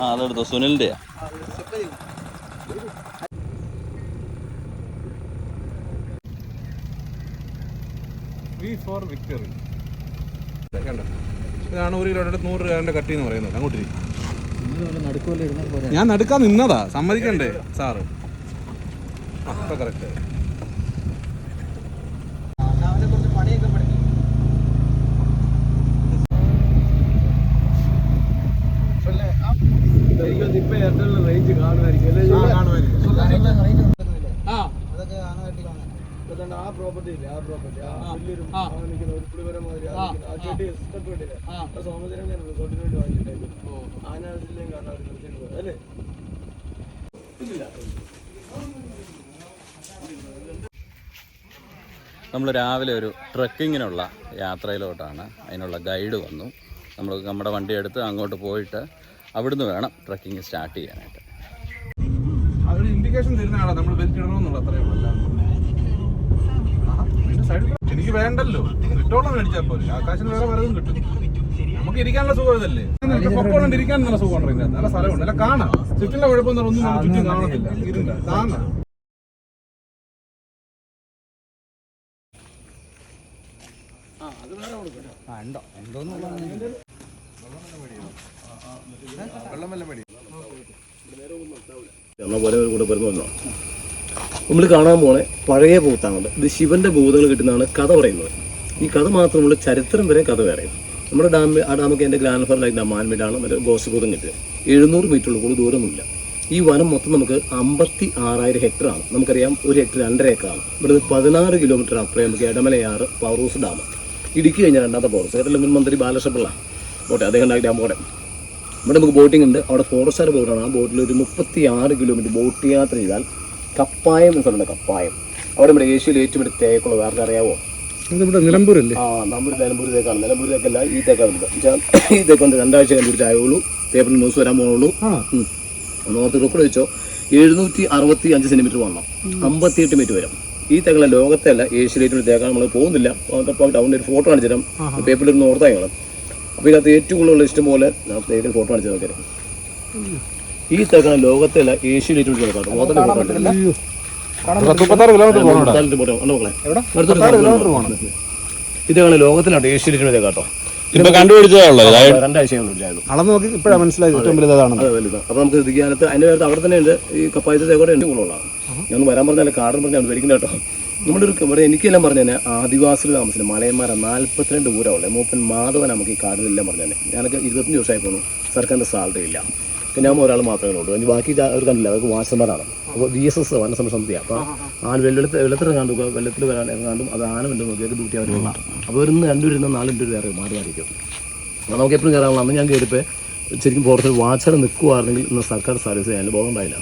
ആ അതെടുത്തോ, സുനിലിൻ്റെയാ. വിക്ടറി ഇതാണ് 1 കിലോയുടെ 100 രൂപ കട്ടി എന്ന് പറയുന്നത്. അങ്ങോട്ട് ഞാൻ നടുക്കാൻ നിന്നതാ, സമ്മതിക്കണ്ടേ സാറ്? അപ്പൊ കറക്റ്റ്. റേഞ്ച് കാണുമായിരിക്കും. ആ പ്രോപ്പർട്ടി ഇല്ലേ, ആ പ്രോപ്പർട്ടി വലിയൊരു നിൽക്കുന്ന ഒരു പുളിവരം മാതിരി സ്റ്റെപ്പ് കിട്ടില്ല. സോമചരം റിസോർട്ടിന് വേണ്ടി വാങ്ങിയിട്ടായിരുന്നു. ആനാവശ്യം കാണാൻ അവർ നിർത്തിയിട്ട് അല്ലേ? നമ്മൾ രാവിലെ ഒരു ട്രക്കിങ്ങിനുള്ള യാത്രയിലോട്ടാണ്. അതിനുള്ള ഗൈഡ് വന്നു. നമ്മൾ നമ്മുടെ വണ്ടി എടുത്ത് അങ്ങോട്ട് പോയിട്ട് അവിടുന്ന് വേണം ട്രക്കിങ് സ്റ്റാർട്ട് ചെയ്യാനായിട്ട്. അതൊരു ഇൻഡിക്കേഷൻ തരുന്നതാണ് നമ്മൾ ബെൽറ്റ് ഇടണമെന്നുള്ള. അത്രയും എനിക്ക് വേണ്ടല്ലോ, കിട്ടോളം മേടിച്ചാൽ പോലെ. ആകാശത്തിന് വേറെ പലതും കിട്ടും. നമുക്ക് ഇരിക്കാനുള്ള സുഖം ഇതല്ലേ? പൊക്കോളം ഇരിക്കാൻ നല്ല സുഖം ഉണ്ട്. നല്ല സ്ഥലമുണ്ട്, നല്ല കാണാം. ചുറ്റുള്ള കുഴപ്പമൊന്നും ഒന്നും ചുറ്റും കാണത്തില്ല. ഇതില്ല കാണാം. നമ്മൾ കാണാൻ പോണേ പഴയ ഭൂത്താണുണ്ട്. ഇത് ശിവന്റെ ഭൂതങ്ങൾ കിട്ടുന്നതാണ് കഥ പറയുന്നത്. ഈ കഥ മാത്രമുള്ള ചരിത്രം വരെ കഥ വേറെ. നമ്മുടെ ഡാമൊക്കെ എൻ്റെ ഗ്രാൻഡ് ഫാദർ മാൻമേഡാണ് മറ്റേ ഗോസഭൂതം കിട്ടുക. 700 മീറ്ററുള്ള കൂടുതൽ ദൂരമൊന്നുമില്ല. ഈ വനം മൊത്തം നമുക്ക് 56,000 ഹെക്ടറാണ്. നമുക്കറിയാം 1 ഹെക്ടർ 2.5 ഏക്കറാണ്. ഇവിടെ 16 കിലോമീറ്റർ അപ്പുറം നമുക്ക് എടമലയാറ് പവർ ഹൗസ് ഡാം. ഇടുക്കി കഴിഞ്ഞാൽ 2ാമത്തെ പവർ ഹൗസ്. കേരള മുൻ മന്ത്രി ബാലകൃഷ്ണപിള്ള പോട്ടെ, അദ്ദേഹം ഉണ്ടാക്കി ഡാം പോട്ടെ. ഇവിടെ നമുക്ക് ബോട്ടിംഗ് ഉണ്ട്. അവിടെ ഫോറസ്റ്റാർ ബോട്ടാണ്. ആ ബോട്ടിൽ ഒരു 36 കിലോമീറ്റർ ബോട്ട് യാത്ര ചെയ്താൽ കപ്പായം എന്ന് പറയുന്നത്. കപ്പായം അവിടെ നമ്മുടെ ഏഷ്യയിൽ ഏറ്റവും വലിയ തേക്കുള്ളത് ആർക്കും അറിയാവോ? നിലമ്പൂരല്ലേ? നിലമ്പൂർ തേക്കാണ്. നിലമ്പൂർ തേക്കല്ല, ഈ തേക്കാണ്. ഈ തേക്കൊണ്ട് 2 ആഴ്ച കണ്ടുപിടിച്ച് ആയുള്ളൂ. പേപ്പറിൽ ന്യൂസ് വരാൻ പോകുള്ളൂ. നോർത്ത് റെക്കോർഡ് വെച്ചോ. 765 സെന്റിമീറ്റർ വണ്ണം, 58 മീറ്റർ വരും. ഈ തേക്കുള്ള ലോകത്തെ അല്ല, ഏഷ്യയിൽ ഏറ്റവും വലിയ തേക്കാണ്. നമ്മൾ പോകുന്നില്ല. അവിടെ ഒരു ഫോട്ടോ കാണിച്ചു തരാം. പേപ്പറിൽ നോർത്തായാണ്. അപ്പോൾ ഇതിനകത്ത് ഏറ്റവും കൂടുതലുള്ള ഇഷ്ടം പോലെ ഫോട്ടോ കാണിച്ചു നോക്കാം. ഈ തേക്കാണ് ലോകത്തെ അല്ല, ഏഷ്യയിൽ ഏറ്റവും വലിയ തേക്കാണ്. ഇതാണ് ലോകത്തിലാണ് ഏഷ്യയിൽ ഏറ്റവും വലിയ തേക്കാട്ടോ. ഇപ്പൊ കണ്ടുപിടിച്ചതാണല്ലോ, 2 ആഴ്ച കണ്ടുപിടിച്ചായിരുന്നു. അളന്ന് നോക്കി ഇപ്പോഴാണ് മനസ്സിലായത് ഏറ്റവും വലുതാണ്. അപ്പോൾ നമുക്ക് ഇതിനകത്ത് അതിൻ്റെ നേരത്തെ അവിടെ തന്നെ ഉണ്ട്. ഈ കപ്പായത്തെ തേക്കോടെ എൻ്റെ കൂടുതലാണ്. ഞാൻ വരാൻ പറഞ്ഞാൽ കാർഡൻ പറഞ്ഞാൽ വരിക്കുന്ന കേട്ടോ. നമ്മുടെ ഒരു ഇവിടെ എനിക്കെല്ലാം പറഞ്ഞു തന്നെ ആദിവാസികൾ താമസിക്കുന്നത് മലയന്മാരാണ്. 42 ഊരാവുള്ളത്. മൂപ്പൻ മാധവൻ നമുക്ക് ഈ കാർഡിലെല്ലാം പറഞ്ഞു തന്നെ. ഞാനൊക്കെ 25 വർഷമായി പോകുന്നു. സർക്കാരിൻ്റെ സാലറി ഇല്ല. പിന്നെ ഞാൻ ഒരാൾ മാത്രമേ ഉള്ളൂ. എനിക്ക് ബാക്കി അവർ കണ്ടില്ല. അവർക്ക് വാച്ചന്മാരാണ്. അപ്പോൾ VSS വനസമിതി. അപ്പോൾ വെള്ളത്തിൽ കണ്ടു, വെള്ളത്തിൽ വരാനും അത് ആന ഉണ്ട് നോക്കിയൊക്കെ ഡ്യൂട്ടി അവർ വന്നാണ്. അപ്പോൾ ഒരു 2 രൂപ 4 രൂപ വേറെ മാറിയിരിക്കും. അപ്പോൾ നമുക്ക് എപ്പോഴും കയറാനുള്ള അന്ന് ഞാൻ കയറിയപ്പോൾ ശരിക്കും ഫോറസ്റ്റിൽ വാച്ചർ നിൽക്കുവാണെങ്കിൽ ഇന്ന് സർക്കാർ സർവീസ് ചെയ്യാൻ ബോധം ഉണ്ടായില്ല.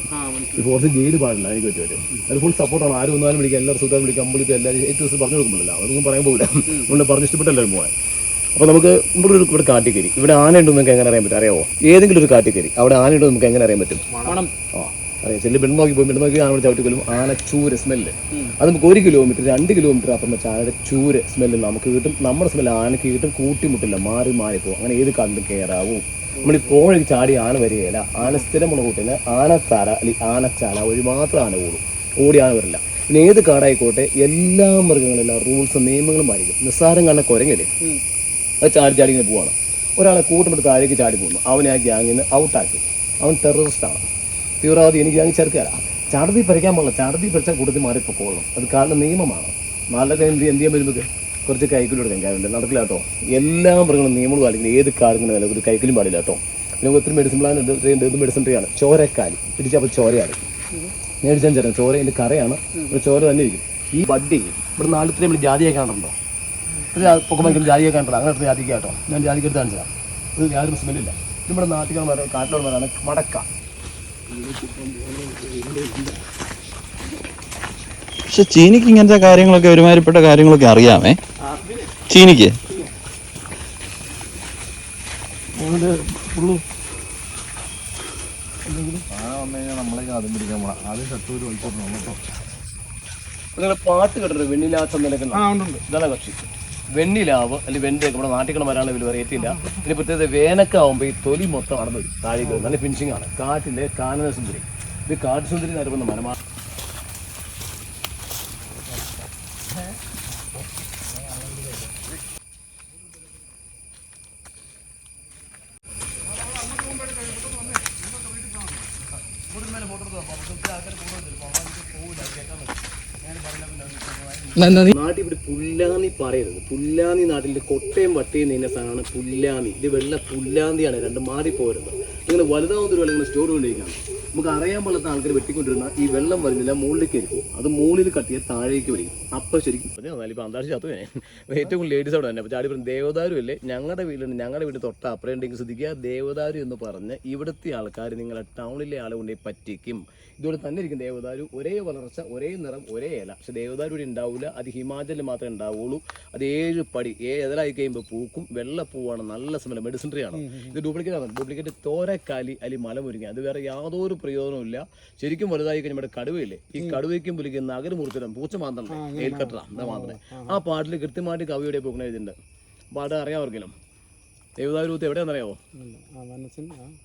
ഈ ഫോറസ്റ്റ് ജയില് പാടില്ല. എനിക്ക് പറ്റും. അത് ഫുൾ സപ്പോർട്ടാണ്. ആരും ഒന്നാലും വിളിക്കുക, എല്ലാവരും സുഖം വിളിക്കുക, അമ്പളിക്കുക, എല്ലാവരും ഏറ്റവും ദിവസം പറഞ്ഞു കൊടുക്കുന്നില്ല. അതൊന്നും പറയാൻ പോകില്ല. നമ്മൾ പറഞ്ഞിഷ്ടപ്പെട്ട എല്ലാവരും പോകാൻ. അപ്പോൾ നമുക്ക് ഇവിടെ കാട്ടിക്കരി, ഇവിടെ ആനയുണ്ടെന്ന് നമുക്ക് എങ്ങനെ അറിയാൻ പറ്റും? അറിയാമോ? ഏതെങ്കിലും ഒരു കാട്ടിക്കരി അവിടെ ആനയുണ്ടോ നമുക്ക് എങ്ങനെ അറിയാൻ പറ്റും? അറിയാം. ചെല്ലി പെണ്ണ് നോക്കി പോയി, പെണ്ണ് നോക്കി ആന ചവിട്ടിക്കൊല്ലും. ആന ചൂര് സ്മെല്ല് അത് നമുക്ക് 1 കിലോമീറ്റർ 2 കിലോമീറ്റർ അപ്പുറം വെച്ചാൽ ആനയുടെ ചൂര് സ്മെല്ല് നമുക്ക് കിട്ടും. നമ്മുടെ സ്മെല്ല് ആനയ്ക്ക് കിട്ടും. കൂട്ടിമുട്ടില്ല, മാറി മാറിപ്പോകും. അങ്ങനെ ഏത് കണ്ടും കയറാവൂ. നമ്മൾ ഈ പോഴേക്ക് ചാടി ആന വരികയില്ല. ആന സ്ഥിരമുള്ള കൂട്ടിന് ആനത്താര അല്ലെങ്കിൽ ആനച്ചാല വഴി മാത്രം ആന ഓടും. ഓടി ആന വരില്ല. പിന്നെ ഏത് കാടായിക്കോട്ടെ എല്ലാ മൃഗങ്ങളെല്ലാം റൂൾസും നിയമങ്ങളും പാലിക്കും. നിസ്സാരം കാണാൻ കുരങ്ങില്ലേ, അത് ചാടി ഇങ്ങനെ പോവാണ്. ഒരാളെ കൂട്ടമെടുത്ത് താഴേക്ക് ചാടി പോകുന്നു. അവനെ ആ ഗ്യാങ്ങിൽ നിന്ന് ഔട്ടാക്കി. അവൻ ടെററിസ്റ്റാണ്, തീവ്രവാദി. എനിക്ക് ഗ്യാങ് ചേർക്കാനാ. ചാടത്തി പറിക്കാൻ പാടില്ല. ചാടത്തി പറിച്ചാൽ കൂട്ടത്തിൽ മാറിപ്പോക്കോളണം. അത് കാലിൻ്റെ നിയമമാണ്. നാളെ എന്ത് ചെയ്യാൻ വരുമ്പോൾ കുറച്ച് കൈക്കൂലി കൊടുക്കാൻ കാര്യമില്ല. നടക്കില്ല കേട്ടോ. എല്ലാ മൃഗങ്ങളും നിയമങ്ങൾ പാലിക്കുന്നത്. ഏത് കാലിങ്ങനെ വില ഒരു കൈക്കൂലും പാടില്ല കേട്ടോ. പിന്നെ ഒത്തിരി മെഡിസിൻ പ്ലാൻ ഉണ്ട്. ഇത് മെഡിസിൻ ട്രീ ആണ്. ചോരക്കാലി പിടിച്ചപ്പോൾ ചോരയാണ് മേടിച്ചാൽ ചേരാം. ചോരേൻ്റെ കറയാണ്. ഒരു ചോര തന്നെ ഇരിക്കും. ഈ ബഡ്ഡി ഇവിടെ നാട്ടിൽ നമ്മൾ ജാതിയെ കാണുന്നുണ്ടോ? പൊക്കം വയ്ക്കും ജാതിയെ കണ്ടോ? അങ്ങനെ ജാതിക്ക് കേട്ടോ. ഞാൻ ജാതിക്ക് എടുത്ത് കാണിച്ചതാണ്. ഇത് യാതൊരു സ്മെല്ലില്ല. നമ്മുടെ നാട്ടിൽ കാട്ടിലുള്ള മരമാണ് മടക്ക. പക്ഷെ ചീനിക്ക് ഇങ്ങനത്തെ കാര്യങ്ങളൊക്കെ ഒരുമാതിരിപ്പെട്ട കാര്യങ്ങളൊക്കെ അറിയാമേ. ചീനിക്ക് പാട്ട് കേട്ടോ? വെണ്ണിലാ ചന്ദനൊക്കെ ഇതാണ് കക്ഷി. വെണ്ണിലാവ് അല്ലെങ്കിൽ വെണ്ടയൊക്കെ നമ്മുടെ നാട്ടിൽ വരാനുള്ള വലിയ വെറൈറ്റി ഇല്ല. ഇതിന് പ്രത്യേകത വേനക്കാവുമ്പോൾ ഈ തൊലി മൊത്തം അടന്നു വരും താഴേക്ക്. നല്ല ഫിനിഷിംഗ് ആണ്. കാട്ടിൻ്റെ കാനന സുന്ദരി, ഇത് കാട്ടുസുന്ദരി എന്ന് അറിയുന്ന മരമാണ്. നാട്ടിൽ ഇവിടെ പുല്ലാന്നി പറയരുത്. പുല്ലാന്നി നാട്ടിൽ കൊട്ടയും വട്ടയും നീന്ന സാധനമാണ് പുല്ലാന്നി. ഇത് വെള്ള പുല്ലാന്തിയാണ്. രണ്ടും മാറിപ്പോരുന്നത്. ഇങ്ങനെ വലുതാവുന്ന ഒരു വെള്ളം ഇങ്ങനെ സ്റ്റോർ കൊണ്ടിരിക്കുകയാണ്. നമുക്ക് അറിയാൻ പാടാത്ത ആൾക്കാർ വെട്ടിക്കൊണ്ടിരുന്ന ഈ വെള്ളം വരുന്നില്ല, മുകളിലേക്ക് ആയിരിക്കും. അത് മുകളിൽ കട്ടിയാൽ താഴേക്ക് വരും. അപ്പം ശരിക്കും ഇപ്പം അന്താഴ്ച ചത്തു ഏറ്റവും കൂടുതൽ ലേഡീസ് അവിടെ തന്നെ. അപ്പോൾ ചാടി പറഞ്ഞ ദേവദാരു അല്ലേ ഞങ്ങളുടെ വീട്ടിലുണ്ട്, ഞങ്ങളുടെ വീട്ടിൽ തൊട്ട് അപ്പുറം ഉണ്ടെങ്കിൽ ശ്രദ്ധിക്കുക. ദേവദാരു എന്ന് പറഞ്ഞ് ഇവിടുത്തെ ആൾക്കാർ നിങ്ങളെ ടൗണിലെ ആളെ കൊണ്ടുപോയി പറ്റിക്കും. ഇതുപോലെ തന്നെ ഇരിക്കും ദേവദാരു. ഒരേ വളർച്ച, ഒരേ നിറം, ഒരേ ഇല. പക്ഷെ ദേവദാരു ഇവിടെ ഉണ്ടാവില്ല. അത് ഹിമാചലിൽ മാത്രമേ ഉണ്ടാവുള്ളൂ. അത് 7 പടി എതിരായി കഴിയുമ്പോൾ പൂക്കും. വെള്ളപ്പൂവാണ്, നല്ല സ്മെല്ല്, മെഡിസിൻ ട്രീ ആണ്. ഇത് ഡ്യൂപ്ലിക്കേറ്റ് ആണ്. ഡ്യൂപ്ലിക്കേറ്റ് തോരക്കാലി അല്ലെങ്കിൽ മലമുരിങ്ങ. അത് വേറെ യാതൊരു പ്രയോജനമില്ല. ശരിക്കും വലുതായി കഴിഞ്ഞാൽ കടുവയില്ലേ, ഈ കടുവയ്ക്കും പുലിക്കും നഗരം മുറിച്ചിടാം. പൂച്ച മാന്തണ്ടേ, ഏൽക്കട്ട എന്താ മാന്തണേ. ആ പാട്ടിൽ കൃത്യമായിട്ട് കവിയുടെ പൂക്കണ എഴുതിണ്ട്. പാട്ട് അറിയാവർക്കെങ്കിലും ദേവദാരു എവിടെയാണെന്നറിയാവോ?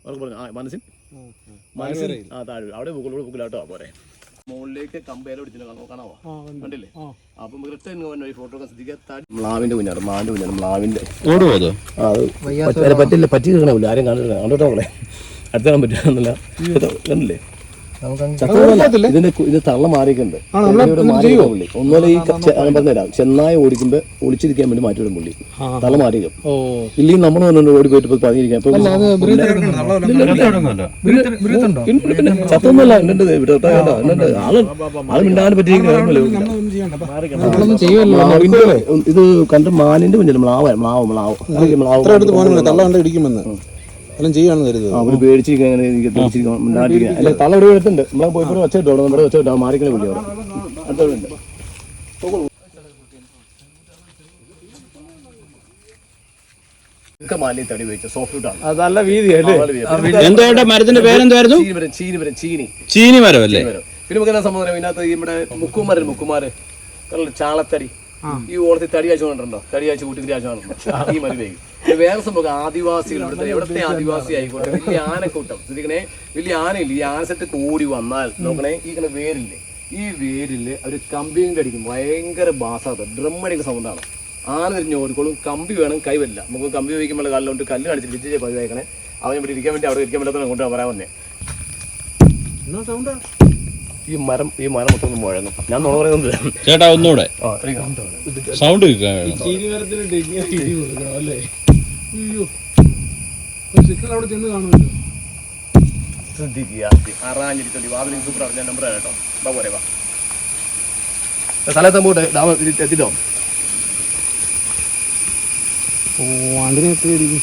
അവർക്ക് പറഞ്ഞു മനസ്സിൻ താഴെ അവിടെ ബുക്കിലോട്ടോ പോരെ. മുകളിലേക്ക് കമ്പേല പിടിച്ചിട്ട് കാണാവോ? കണ്ടില്ലേ? അപ്പം ഫോട്ടോ ശ്രദ്ധിക്കുക. മ്ലാവിന്റെ കുഞ്ഞാണ്, മാവിന്റെ കുഞ്ഞാണ്. മ്ലാവിന്റെ പറ്റില്ല, പറ്റി കിട്ടണമില്ല. ആരും കണ്ടിട്ടില്ല. കണ്ടോട്ടോ മകളെ, അടുത്ത് കാണാൻ പറ്റില്ല. കണ്ടില്ലേ? ഇതിന്റെ ഇത് തള്ള മാറിയിട്ടുണ്ട്. ഒന്നുമല്ല ഈ പറഞ്ഞുതരാം. ചെന്നായ ഓടിക്കുമ്പോ ഒളിച്ചിരിക്കാൻ വേണ്ടി മാറ്റി വിടും പുള്ളി. തള്ള മാറിയിക്കും. ഇല്ലെങ്കിൽ നമ്മൾ തന്നെ ഓടി പോയിട്ട് പതിയിരിക്കാം. ചത്തൊന്നുമല്ല. ആള് മിണ്ടാൻ പറ്റിയിരിക്കുന്നു. ഇത് കണ്ട മാനിന്റെ മുന്നിൽ മ്ലാവ് മ്ലാവ് മ്ലാവ് മ്ലാവ് ഇടിക്കുമെന്ന് അവര് പേടിച്ചിരിക്കാൻ തല ഒരു എടുത്തുണ്ട്. നമ്മളെ പോയപ്പോൾ വെച്ചിട്ടോ നമ്മുടെ വെച്ചോട്ടോ മാറിക്കണ പുള്ളി അവിടെ അടുത്തുണ്ട്. മാലി തടി വെച്ച സോഫ്റ്റ് വുഡ് ആണ്. നല്ല വീതിയല്ലേ. മരത്തിന്റെ പേരെന്തായിരുന്നു? ചീനി മരം അല്ലേ? പിന്നെ നമുക്ക് എന്താ സംഭവം ഇതിനകത്ത് നമ്മുടെ മുക്കുമാര് ചാളത്തടി ഈ ഓളത്തിൽ തടി അയച്ചു കൊണ്ടിട്ടുണ്ടോ? തടി അയച്ചു കൂട്ടി അയച്ചു കൊണ്ടിട്ടുണ്ടോ? ഈ മരുവേഗം വേറെ സംഭവം ആദിവാസികൾ എവിടത്തെ ആദിവാസി ആയിക്കോട്ടെ വലിയ ആനക്കൂട്ടം ശ്രദ്ധിക്കണേ. വലിയ ആനയില്ല, ഈ ആനസെറ്റ് കൂടി വന്നാൽ നോക്കണേ, ഈ വേരില്ലേ, ഈ വേരില് ഒരു കമ്പിയും അടിക്കും. ഭയങ്കര ബാസാത്ത ഡ്രം അടിക്കുന്ന സൗണ്ടാണ്. ആന തിരിഞ്ഞ് ഓടിക്കോളും. കമ്പി വേണം, കൈവല്ല. നമുക്ക് കമ്പി വയ്ക്കുമ്പോൾ കല്ലുകൊണ്ട് കല്ല് കാണിച്ച് വിജയ പതിവായിക്കണേ. അവൻ ഇവിടെ ഇരിക്കാൻ വേണ്ടി അവിടെ ഇരിക്കാൻ പറ്റാത്ത കൊണ്ട് പറയാൻ വന്നേ. ഈ മരം മൊത്തം മുഴങ്ങും. ഞാൻ നോണ പറയുന്നില്ല ചേട്ടാ. ഒന്നുകൂടെ സൗണ്ട് ശ്രദ്ധിക്കുക. അറാഞ്ഞിരിക്കണ്ടി വാതിലും സൂപ്പർ ഞാൻ നമ്പർ കേട്ടോ. എന്താ പോരെ വാ സ്ഥലത്ത് പോട്ടെ. എത്തിട്ടോ അതിനെ എത്തിയിരിക്കും.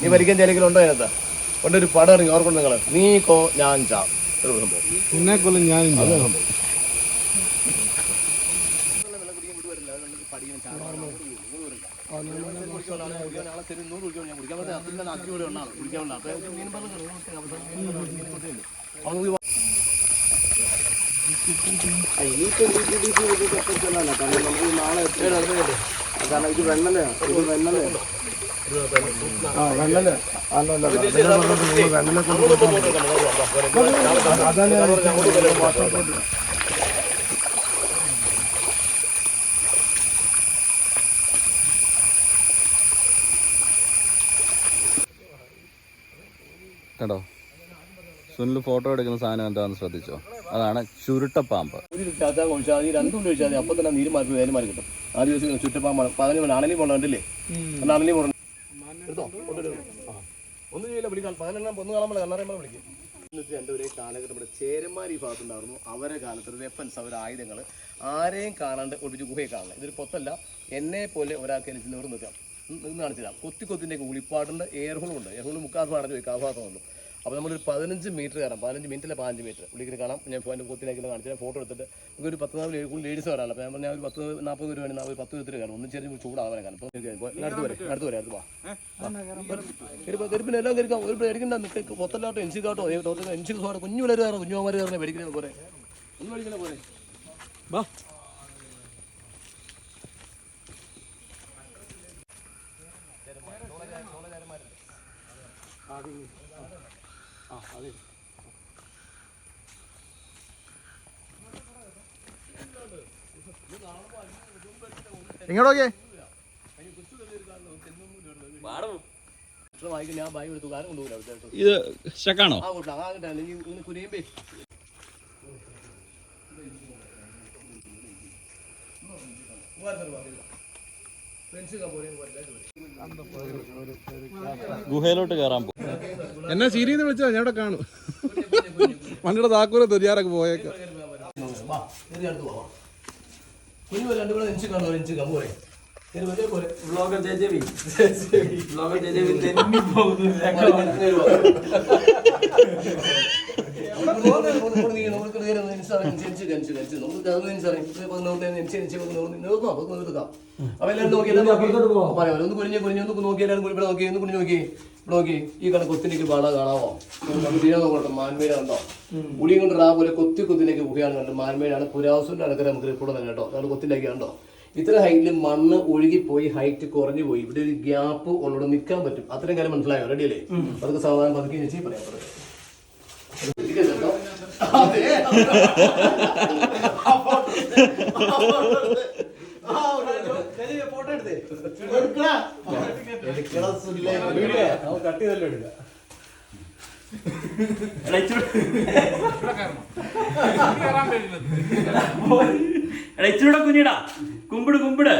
നീ ഭരിക്കാൻ ചിലക്കെങ്കിലും ഉണ്ടോ അതിനകത്ത്? കൊണ്ടൊരു പടം ഇറങ്ങി ഓർക്കൊണ്ട് നിങ്ങള് നീ കോ ഞാൻ ചാ സംഭവം പിന്നെ കൊല്ലം ഞാൻ സംഭവം കാരണം ഇത് വെണ്ണലയാണ്. ഇത് വെണ്ണലയാണ്. വെണ്ണല അല്ലല്ല വെണ്ണല കേട്ടോ. സുനിൽ ഫോട്ടോ എടുക്കുന്ന സാധനം എന്താണെന്ന് ശ്രദ്ധിച്ചോ? അതാണ് ചുരുട്ടപ്പാമ്പ്. രണ്ടും ഒഴിച്ചാൽ അപ്പൊ തന്നെ നീര് മാറി വേല മാറി കിട്ടും. ആദിവാസികൾ ചുറ്റപ്പാമ്പാണ്. പതിന് അണലി പോകണ്ടില്ലേ? അണലി പോകണം. ഒന്നും ചെയ്യില്ല, വിളിക്കാൻ പതിനെണ്ണം ഒന്ന് കാണുമ്പോൾ കണ്ണറിയുമ്പോൾ വിളിക്കും. എൻ്റെ ഒരേ കാലഘട്ടം ഇവിടെ ചേരന്മാർ ഈ ഭാഗത്തുണ്ടായിരുന്നു. അവരെ കാലത്ത് ഒരു വെപ്പൻസ്, അവരുടെ ആയുധങ്ങൾ ആരെയും കാണാണ്ട് ഒടിച്ച് ഗുഹയെ കാണണം. ഇതൊരു പൊത്തല്ല. എന്നെ പോലെ ഒരാൾക്ക് എനിക്ക് നിവർന്ന് നിൽക്കാം. നിന്ന് കാണിച്ചില്ല. കൊത്തിൻ്റെ ഉളിപ്പാടുണ്ട്, എയർ ഹോളും ഉണ്ട്. എയർ ഹോൾ മുക്കാൽ അടഞ്ഞു പോയി, കാഭാഗം വന്നു. അപ്പോൾ നമ്മളൊരു 15 മീറ്റർ കയറാം, 15 മിനിറ്റിലെ 15 മീറ്റർ ഉള്ളിൽ കാണാം. ഞാൻ എൻ്റെ കൊത്തിലേക്ക് കാണിച്ചാൽ ഫോട്ടോ എടുത്തിട്ട് നമുക്കൊരു 10-4 ലേഡീസ് വരാമല്ലോ. അപ്പോൾ ഞാൻ പറഞ്ഞാൽ ഒരു 10-40 രൂപ വേണം, ഒരു 10 രൂപ കയറും. ഒന്നും ചെറിയ ചൂടാവാൻ കാണും. അപ്പോൾ അടുത്ത് വരെ വാ. പിന്നെ എല്ലാം കയറിക്കാം. ഒരു പേടിക്കണ്ട, മൊത്തല്ലാട്ടോ എൻസി കാട്ടോ എൻസി കുഞ്ഞു പിള്ളേർ കയറാം, കുഞ്ഞുമാർ കയറുന്ന പേടിക്കുന്നത് പോലെ ഒന്നും പേടിക്കണ പോലെ വാ. ഇങ്ങോട്ടോക്കെ ഞാൻ ബാഗ് എടുത്തു, കാര്യം കൊണ്ടുപോകില്ല. ഇത് സ്റ്റക്കാണോ? ആ കൂട്ടാ ആകട്ടെ, അല്ലെങ്കിൽ ഇങ്ങനെ കുനിയുമ്പേ ഗുഹയിലോട്ട് കയറാൻ പോകും. എന്നെ സീരിന്ന് വിളിച്ചാ ഞാൻ ഇവിടെ കാണും. വണ്ടിയുടെ താക്കൂല തെരിയാറൊക്കെ പോയേക്കാം. കുഞ്ഞു പോലെ 2 ഇഞ്ച് കാണും, 1 ഇഞ്ച് കമ്പോരെ ഈ കണക്ക് കൊത്തിനേക്ക് പാടാ കാണാമോ? മാൻമേട് കണ്ടോ? ഉടിയും കൊണ്ട് ആ പോലെ കൊത്തിനേക്ക് ഗുഹയാണ് കണ്ടോ. മാൻമേടാണ് പുരാവസന്റെ അടുക്കര നമുക്ക് റിപ്പോർട്ട് തന്നെ കേട്ടോ. അതാണ് കൊത്തിലേക്ക് കണ്ടോ. ഇത്ര ഹൈറ്റിൽ മണ്ണ് ഒഴുകിപ്പോയി, ഹൈറ്റ് കുറഞ്ഞു പോയി. ഇവിടെ ഒരു ഗ്യാപ്പ് ഉള്ളോട് നിൽക്കാൻ പറ്റും. അത്രയും കാര്യം മനസ്സിലായോ? റെഡി അല്ലേ? അതൊക്കെ സാധാരണ പതുക്കി വെച്ച് പറയാം. ഇച്ചിരൂടെ കുഞ്ഞിടാ, കുമ്പിട് കുമ്പിട്.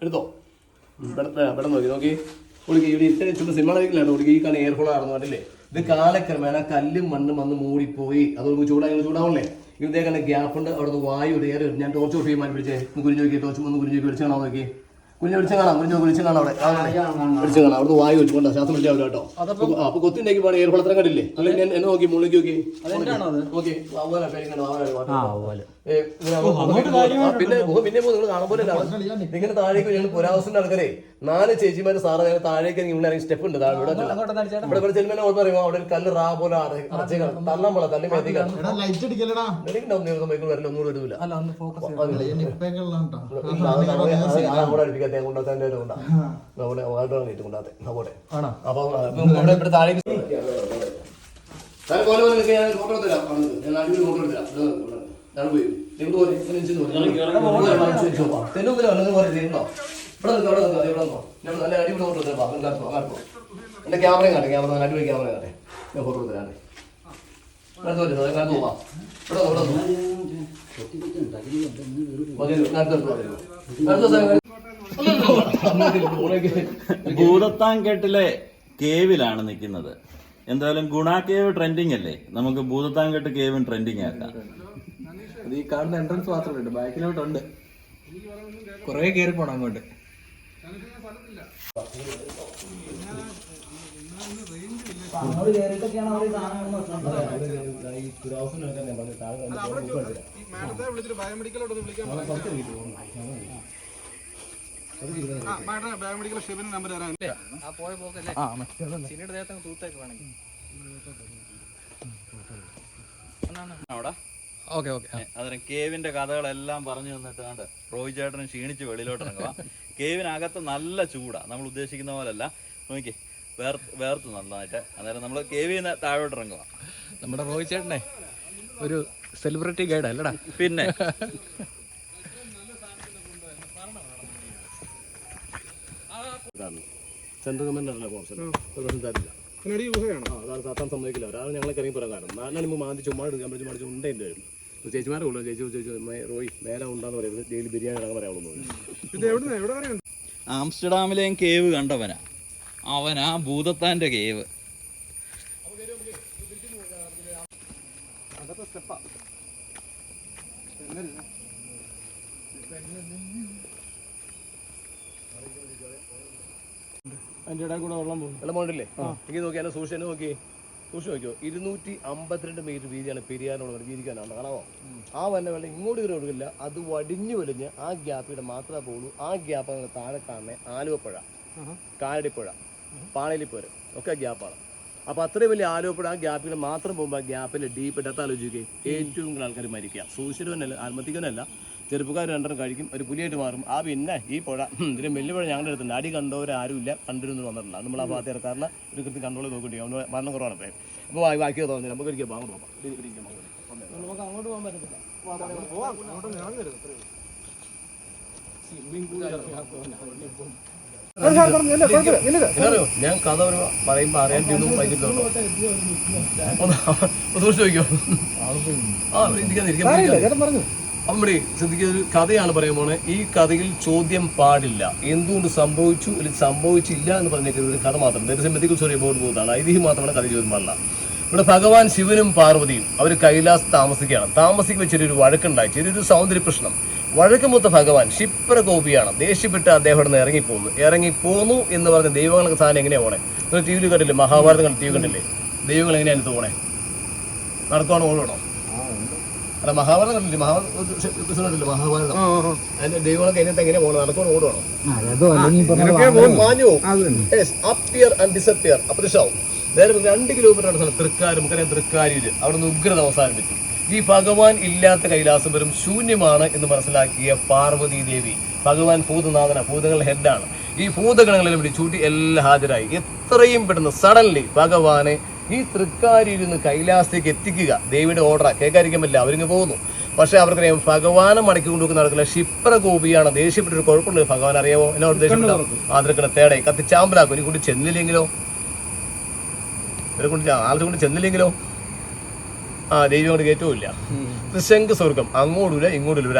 എടുത്തോ ഇവിടെ നോക്കി ഇവിടെ ഇത്ര സിനിമയിലാണ് ഈ കാണാൻ എയർഫോൾ ആണെന്ന് പറഞ്ഞില്ലേ. ഇത് കാലക്രമേണ കല്ലും മണ്ണും വന്ന് മൂടിപ്പോയി. അതുകൊണ്ട് ചൂടാവണേ. ഇതേക്കന്നെ ഗ്യാപ്പ് ഉണ്ട്. അവിടുന്ന് വായു ഏറെ. ഞാൻ ടോർച്ച് ഓഫ് ചെയ്യാൻ പിടിച്ചേ കുഞ്ഞു നോക്കി, ടോർച്ച് ഒന്ന് കുഞ്ഞു വിളിച്ചു കാണാൻ നോക്കി. കുഞ്ഞു വിളിച്ചു കാണാം, വിളിച്ചു കാണാം. അവിടെ വിളിച്ചു കാണാം. അവിടുന്ന് വായു വെച്ചുകൊണ്ടാ ശ്വാസം വിളിച്ചാൽ അവിടെ കേട്ടോ. അപ്പൊ കൊത്തിണ്ടാക്കി പോകണം. എയർഫോളത്രം കണ്ടില്ലേ? അല്ലെങ്കിൽ എന്നെ നോക്കി മുകളിലേക്ക് നോക്കി നോക്കി. പിന്നെ നിങ്ങൾ കാണാൻ പോലെ ഇങ്ങനെ താഴേക്ക് ഞങ്ങൾ പുരാവസ്ഥന്റെ ആൾക്കാരെ 4 ചേച്ചിമാര് സാറ് ഞങ്ങൾ താഴേക്ക് ഇവിടെ സ്റ്റെപ്പ് ഉണ്ട്. ഇവിടെ ചെല്ലുമ്പോൾ ഓർമ്മ അറിയുമോ? അവിടെ ഒരു കല്ല് റാ പോലെ അടച്ചേക്കണം. തള്ളം പോലെ തള്ളി മേത്തിക്കണം. വരില്ല, ഒന്നും വരില്ല. അവിടെ അടുപ്പിക്കാത്ത കൊണ്ടാത്തതിന്റെ കൊണ്ടാ അവിടെ കൊണ്ടാത്തെ പോട്ടെ. അപ്പൊ ഇവിടെ താഴേക്ക് ഫോട്ടോ എടുത്തരാം. അടിപൊളി ഫോട്ടോ എടുത്തരാം. പോയി നല്ല അടിപൊളി ഫോട്ടോ എടുത്തരാം. എന്റെ ക്യാമറയും കാട്ടെ, ക്യാമറ നല്ല അടിപൊളി ക്യാമറ കാട്ടെ. ഞാൻ ഫോട്ടോ എടുത്തരാണ്ട് പോവാം. ഭൂതത്താൻകെട്ടിലെ കേവിലാണ് നിൽക്കുന്നത്. എന്തായാലും ഗുണ കേവ് ട്രെൻഡിങ് അല്ലേ, നമുക്ക് ഭൂതത്താൻകെട്ട് കേവും ട്രെൻഡിങ് ആക്കാം. അത് ഈ കാണുന്ന എൻട്രൻസ് മാത്രമല്ല, ബാക്കിലോട്ടുണ്ട് കൊറേ കയറി പോണം അങ്ങോട്ട്. അതിന് കേവിന്റെ കഥകളെല്ലാം പറഞ്ഞു തന്നിട്ട് കണ്ട് റോയ് ചേട്ടനും ക്ഷീണിച്ച് വെളിയിലോട്ട് ഇറങ്ങുക. കേവിനകത്ത് നല്ല ചൂടാ, നമ്മൾ ഉദ്ദേശിക്കുന്ന പോലല്ല. നോക്കി വേർത്ത് നന്നായിട്ട്. അന്നേരം നമ്മൾ കേവിൽ നിന്ന് താഴോട്ട് ഇറങ്ങുക. നമ്മുടെ റോയ് ചേട്ടനെ ഒരു സെലിബ്രിറ്റി ഗൈഡ് അല്ലടാ പിന്നെ. സെൻട്രൽ ഗവൺമെന്റ് സാത്താൻ സമ്മതിക്കില്ല. ഒരാൾ ഞങ്ങളെ കറങ്ങി പറയാൻ കാരണം 4 നാൾ മുമ്പ് മാന്തി ചുമ്മാ എടുക്കാൻ പറ്റും. മടിച്ച് ഉണ്ടേൻ്റെ വരും. ചേച്ചിമാരെ ഉള്ളൂ. ചേച്ചി റോയ് മേല ഉണ്ടാന്ന് പറയുന്നത് ഡെയിലി ബിരിയാണി ഇടാൻ പറയാവുള്ളൂ. ആംസ്റ്റർഡാമിലെയും കേവ് കണ്ടവനാ അവനാ ഭൂതത്താന്റെ കേവ്. അതിന്റെ ഇടയിൽ കൂടെ വെള്ളം പോകും. വെള്ളം പോകണ്ടില്ലേ? എനിക്ക് നോക്കി എന്നെ സൂക്ഷിച്ചു നോക്കിയേ, സൂക്ഷിച്ച് നോക്കിയോ. 252 മീറ്റർ വീതിയാണ് പെരിയാറിനുള്ള വീതിക്കാനാണ്. കാണാമോ? ആ വന്ന വെള്ളം ഇങ്ങോട്ട് കയറി ഒഴുകില്ല, അത് വടിഞ്ഞു വലിഞ്ഞ് ആ ഗ്യാപ്പിയുടെ മാത്രമേ പോകുള്ളൂ. ആ ഗ്യാപ്പ് നിങ്ങൾ താഴെ കാണുന്ന ആലുവപ്പുഴ, കാലടിപ്പുഴ, പാളയിലിപ്പുഴ ഒക്കെ ഗ്യാപ്പാണ്. അപ്പോൾ അത്രയും വലിയ ആലുവപ്പുഴ ആ ഗ്യാപ്പിൽ മാത്രം പോകുമ്പോൾ ആ ഗ്യാപ്പിൽ ഡീപ്പ് ഡെത്ത് ആലോചിക്കുകയും ഏറ്റവും കൂടുതൽ ആൾക്കാർ മരിക്കുക. സൂക്ഷിച്ചിട്ടവനല്ല, ആത്മഹത്യക്കനല്ല, ചെറുപ്പക്കാർ രണ്ടെണ്ണം കഴിക്കും, ഒരു പുലിയായിട്ട് മാറും. ആ പിന്നെ ഈ പുഴ ഇതിന് വലിയ പുഴ ഞങ്ങളുടെ അടുത്തുണ്ട്. അടി കണ്ടവരാരുമില്ല, കണ്ടിരുന്നു വന്നിട്ടില്ല. നമ്മൾ ആ ഭാഗത്ത് ഇറക്കാറില്ല, ഒരു കൃത്യം കൺട്രോൾ നോക്കിയിട്ട് അവന് മരണം കുറവാണ് ഇപ്പോൾ. അപ്പോൾ ബാക്കി തോന്നുന്നില്ല, നമുക്ക് ഒരിക്കൽ ഭാഗം പോകാം. നമുക്ക് അങ്ങോട്ട് പോകാൻ പറ്റത്തില്ല. ഞാൻ കഥ പറയുമ്പോൾ അറിയാൻ വൈകിട്ടുണ്ടോ സൂക്ഷിച്ചു നോക്കിയോ. അവിടെ ശ്രദ്ധിക്കുന്ന ഒരു കഥയാണ് പറയാൻ പോണേ. ഈ കഥയിൽ ചോദ്യം പാടില്ല. എന്തുകൊണ്ട് സംഭവിച്ചു അല്ലെങ്കിൽ സംഭവിച്ചില്ല എന്ന് പറഞ്ഞേക്കുന്ന ഒരു കഥ മാത്രം. മെഡിക്കൽ സ്റ്റോറി ബോർഡ് പോകുന്നതാണ്. ഐതിഹ്യം മാത്രമാണ് കഥ ചോദ്യം പാടില്ല. ഇവിടെ ഭഗവാൻ ശിവനും പാർവതിയും അവർ കൈലാസ് താമസിക്കുകയാണ്. താമസിക്കുമ്പോൾ ചെറിയൊരു വഴക്കുണ്ടായി, ചെറിയൊരു സൗന്ദര്യ പ്രശ്നം. വഴക്കുമൊത്ത ഭഗവാൻ ക്ഷിപ്രകോപിയാണ്. ദേഷ്യപ്പെട്ട് അദ്ദേഹം ഇവിടെ നിന്ന് ഇറങ്ങിപ്പോന്നു എന്ന് പറഞ്ഞ ദൈവങ്ങൾക്ക് സാധനം എങ്ങനെയാണ് പോണേ? നിങ്ങൾ ടി വിയിൽ കണ്ടില്ലേ, മഹാഭാരതങ്ങൾ ടി വി കണ്ടില്ലേ? ദൈവങ്ങൾ എങ്ങനെയാണ് തോണേ? നടക്കുവാണോ ഓടണോ? അല്ല, മഹാഭാരതം കണ്ടില്ലേ? മഹാഭാരതം അതിന്റെ ദൈവങ്ങളൊക്കെ അതിനകത്ത് എങ്ങനെ പോകണം? നടക്കുവാണോ ഓടണോ? മാഞ്ഞു അപ്പിയർ ആൻഡ് ഡിസപ്പിയർ, അപ്രത്യക്ഷമാവും. നേരെ 2 കിലോമീറ്റർ അടുത്താണ് തൃക്കാര്, നമുക്കറിയാം തൃക്കാരിയിൽ. അവിടെ നിന്ന് ഉഗ്രത അവസാനിപ്പിച്ചു. ഈ ഭഗവാൻ ഇല്ലാത്ത കൈലാസം വെറും ശൂന്യമാണ് എന്ന് മനസ്സിലാക്കിയ പാർവതി ദേവി, ഭഗവാൻ ഭൂതനാഥന, ഭൂതങ്ങളുടെ ഹെഡാണ്. ഈ ഭൂതഗണങ്ങളെല്ലാം വിളിച്ചു ചൂട്ടി എല്ലാം ഹാജരായി. എത്രയും പെട്ടെന്ന് സഡൻലി ഭഗവാനെ ഈ തൃക്കാരിയിൽ നിന്ന് കൈലാസത്തേക്ക് എത്തിക്കുക. ദേവിയുടെ ഓർഡർ കേൾക്കാതിരിക്കാൻ പറ്റില്ല, അവരിങ്ങ് പോകുന്നു. പക്ഷെ അവർക്കറിയാം ഭഗവാനെ മടക്കി കൊണ്ടുപോകുന്ന നടക്കില്ല. ക്ഷിപ്രകോപിയാണ്, ദേഷ്യപ്പെട്ടൊരു കുഴപ്പമുള്ളത്. ഭഗവാൻ അറിയാമോ എന്നോട് ദേഷ്യപ്പെട്ടു? അതിർക്കണ തേടെ കത്തിച്ചാമ്പലാക്കും. ഇനി കൊണ്ട് ചെന്നില്ലെങ്കിലോ, ആളെ കൊണ്ട് ചെന്നില്ലെങ്കിലോ ദേവി അങ്ങോട്ട് കയറ്റവുമില്ല. ത്രിശങ്ക് സ്വർഗം, അങ്ങോട്ടില്ല ഇങ്ങോട്ടില്ല. ഇവർ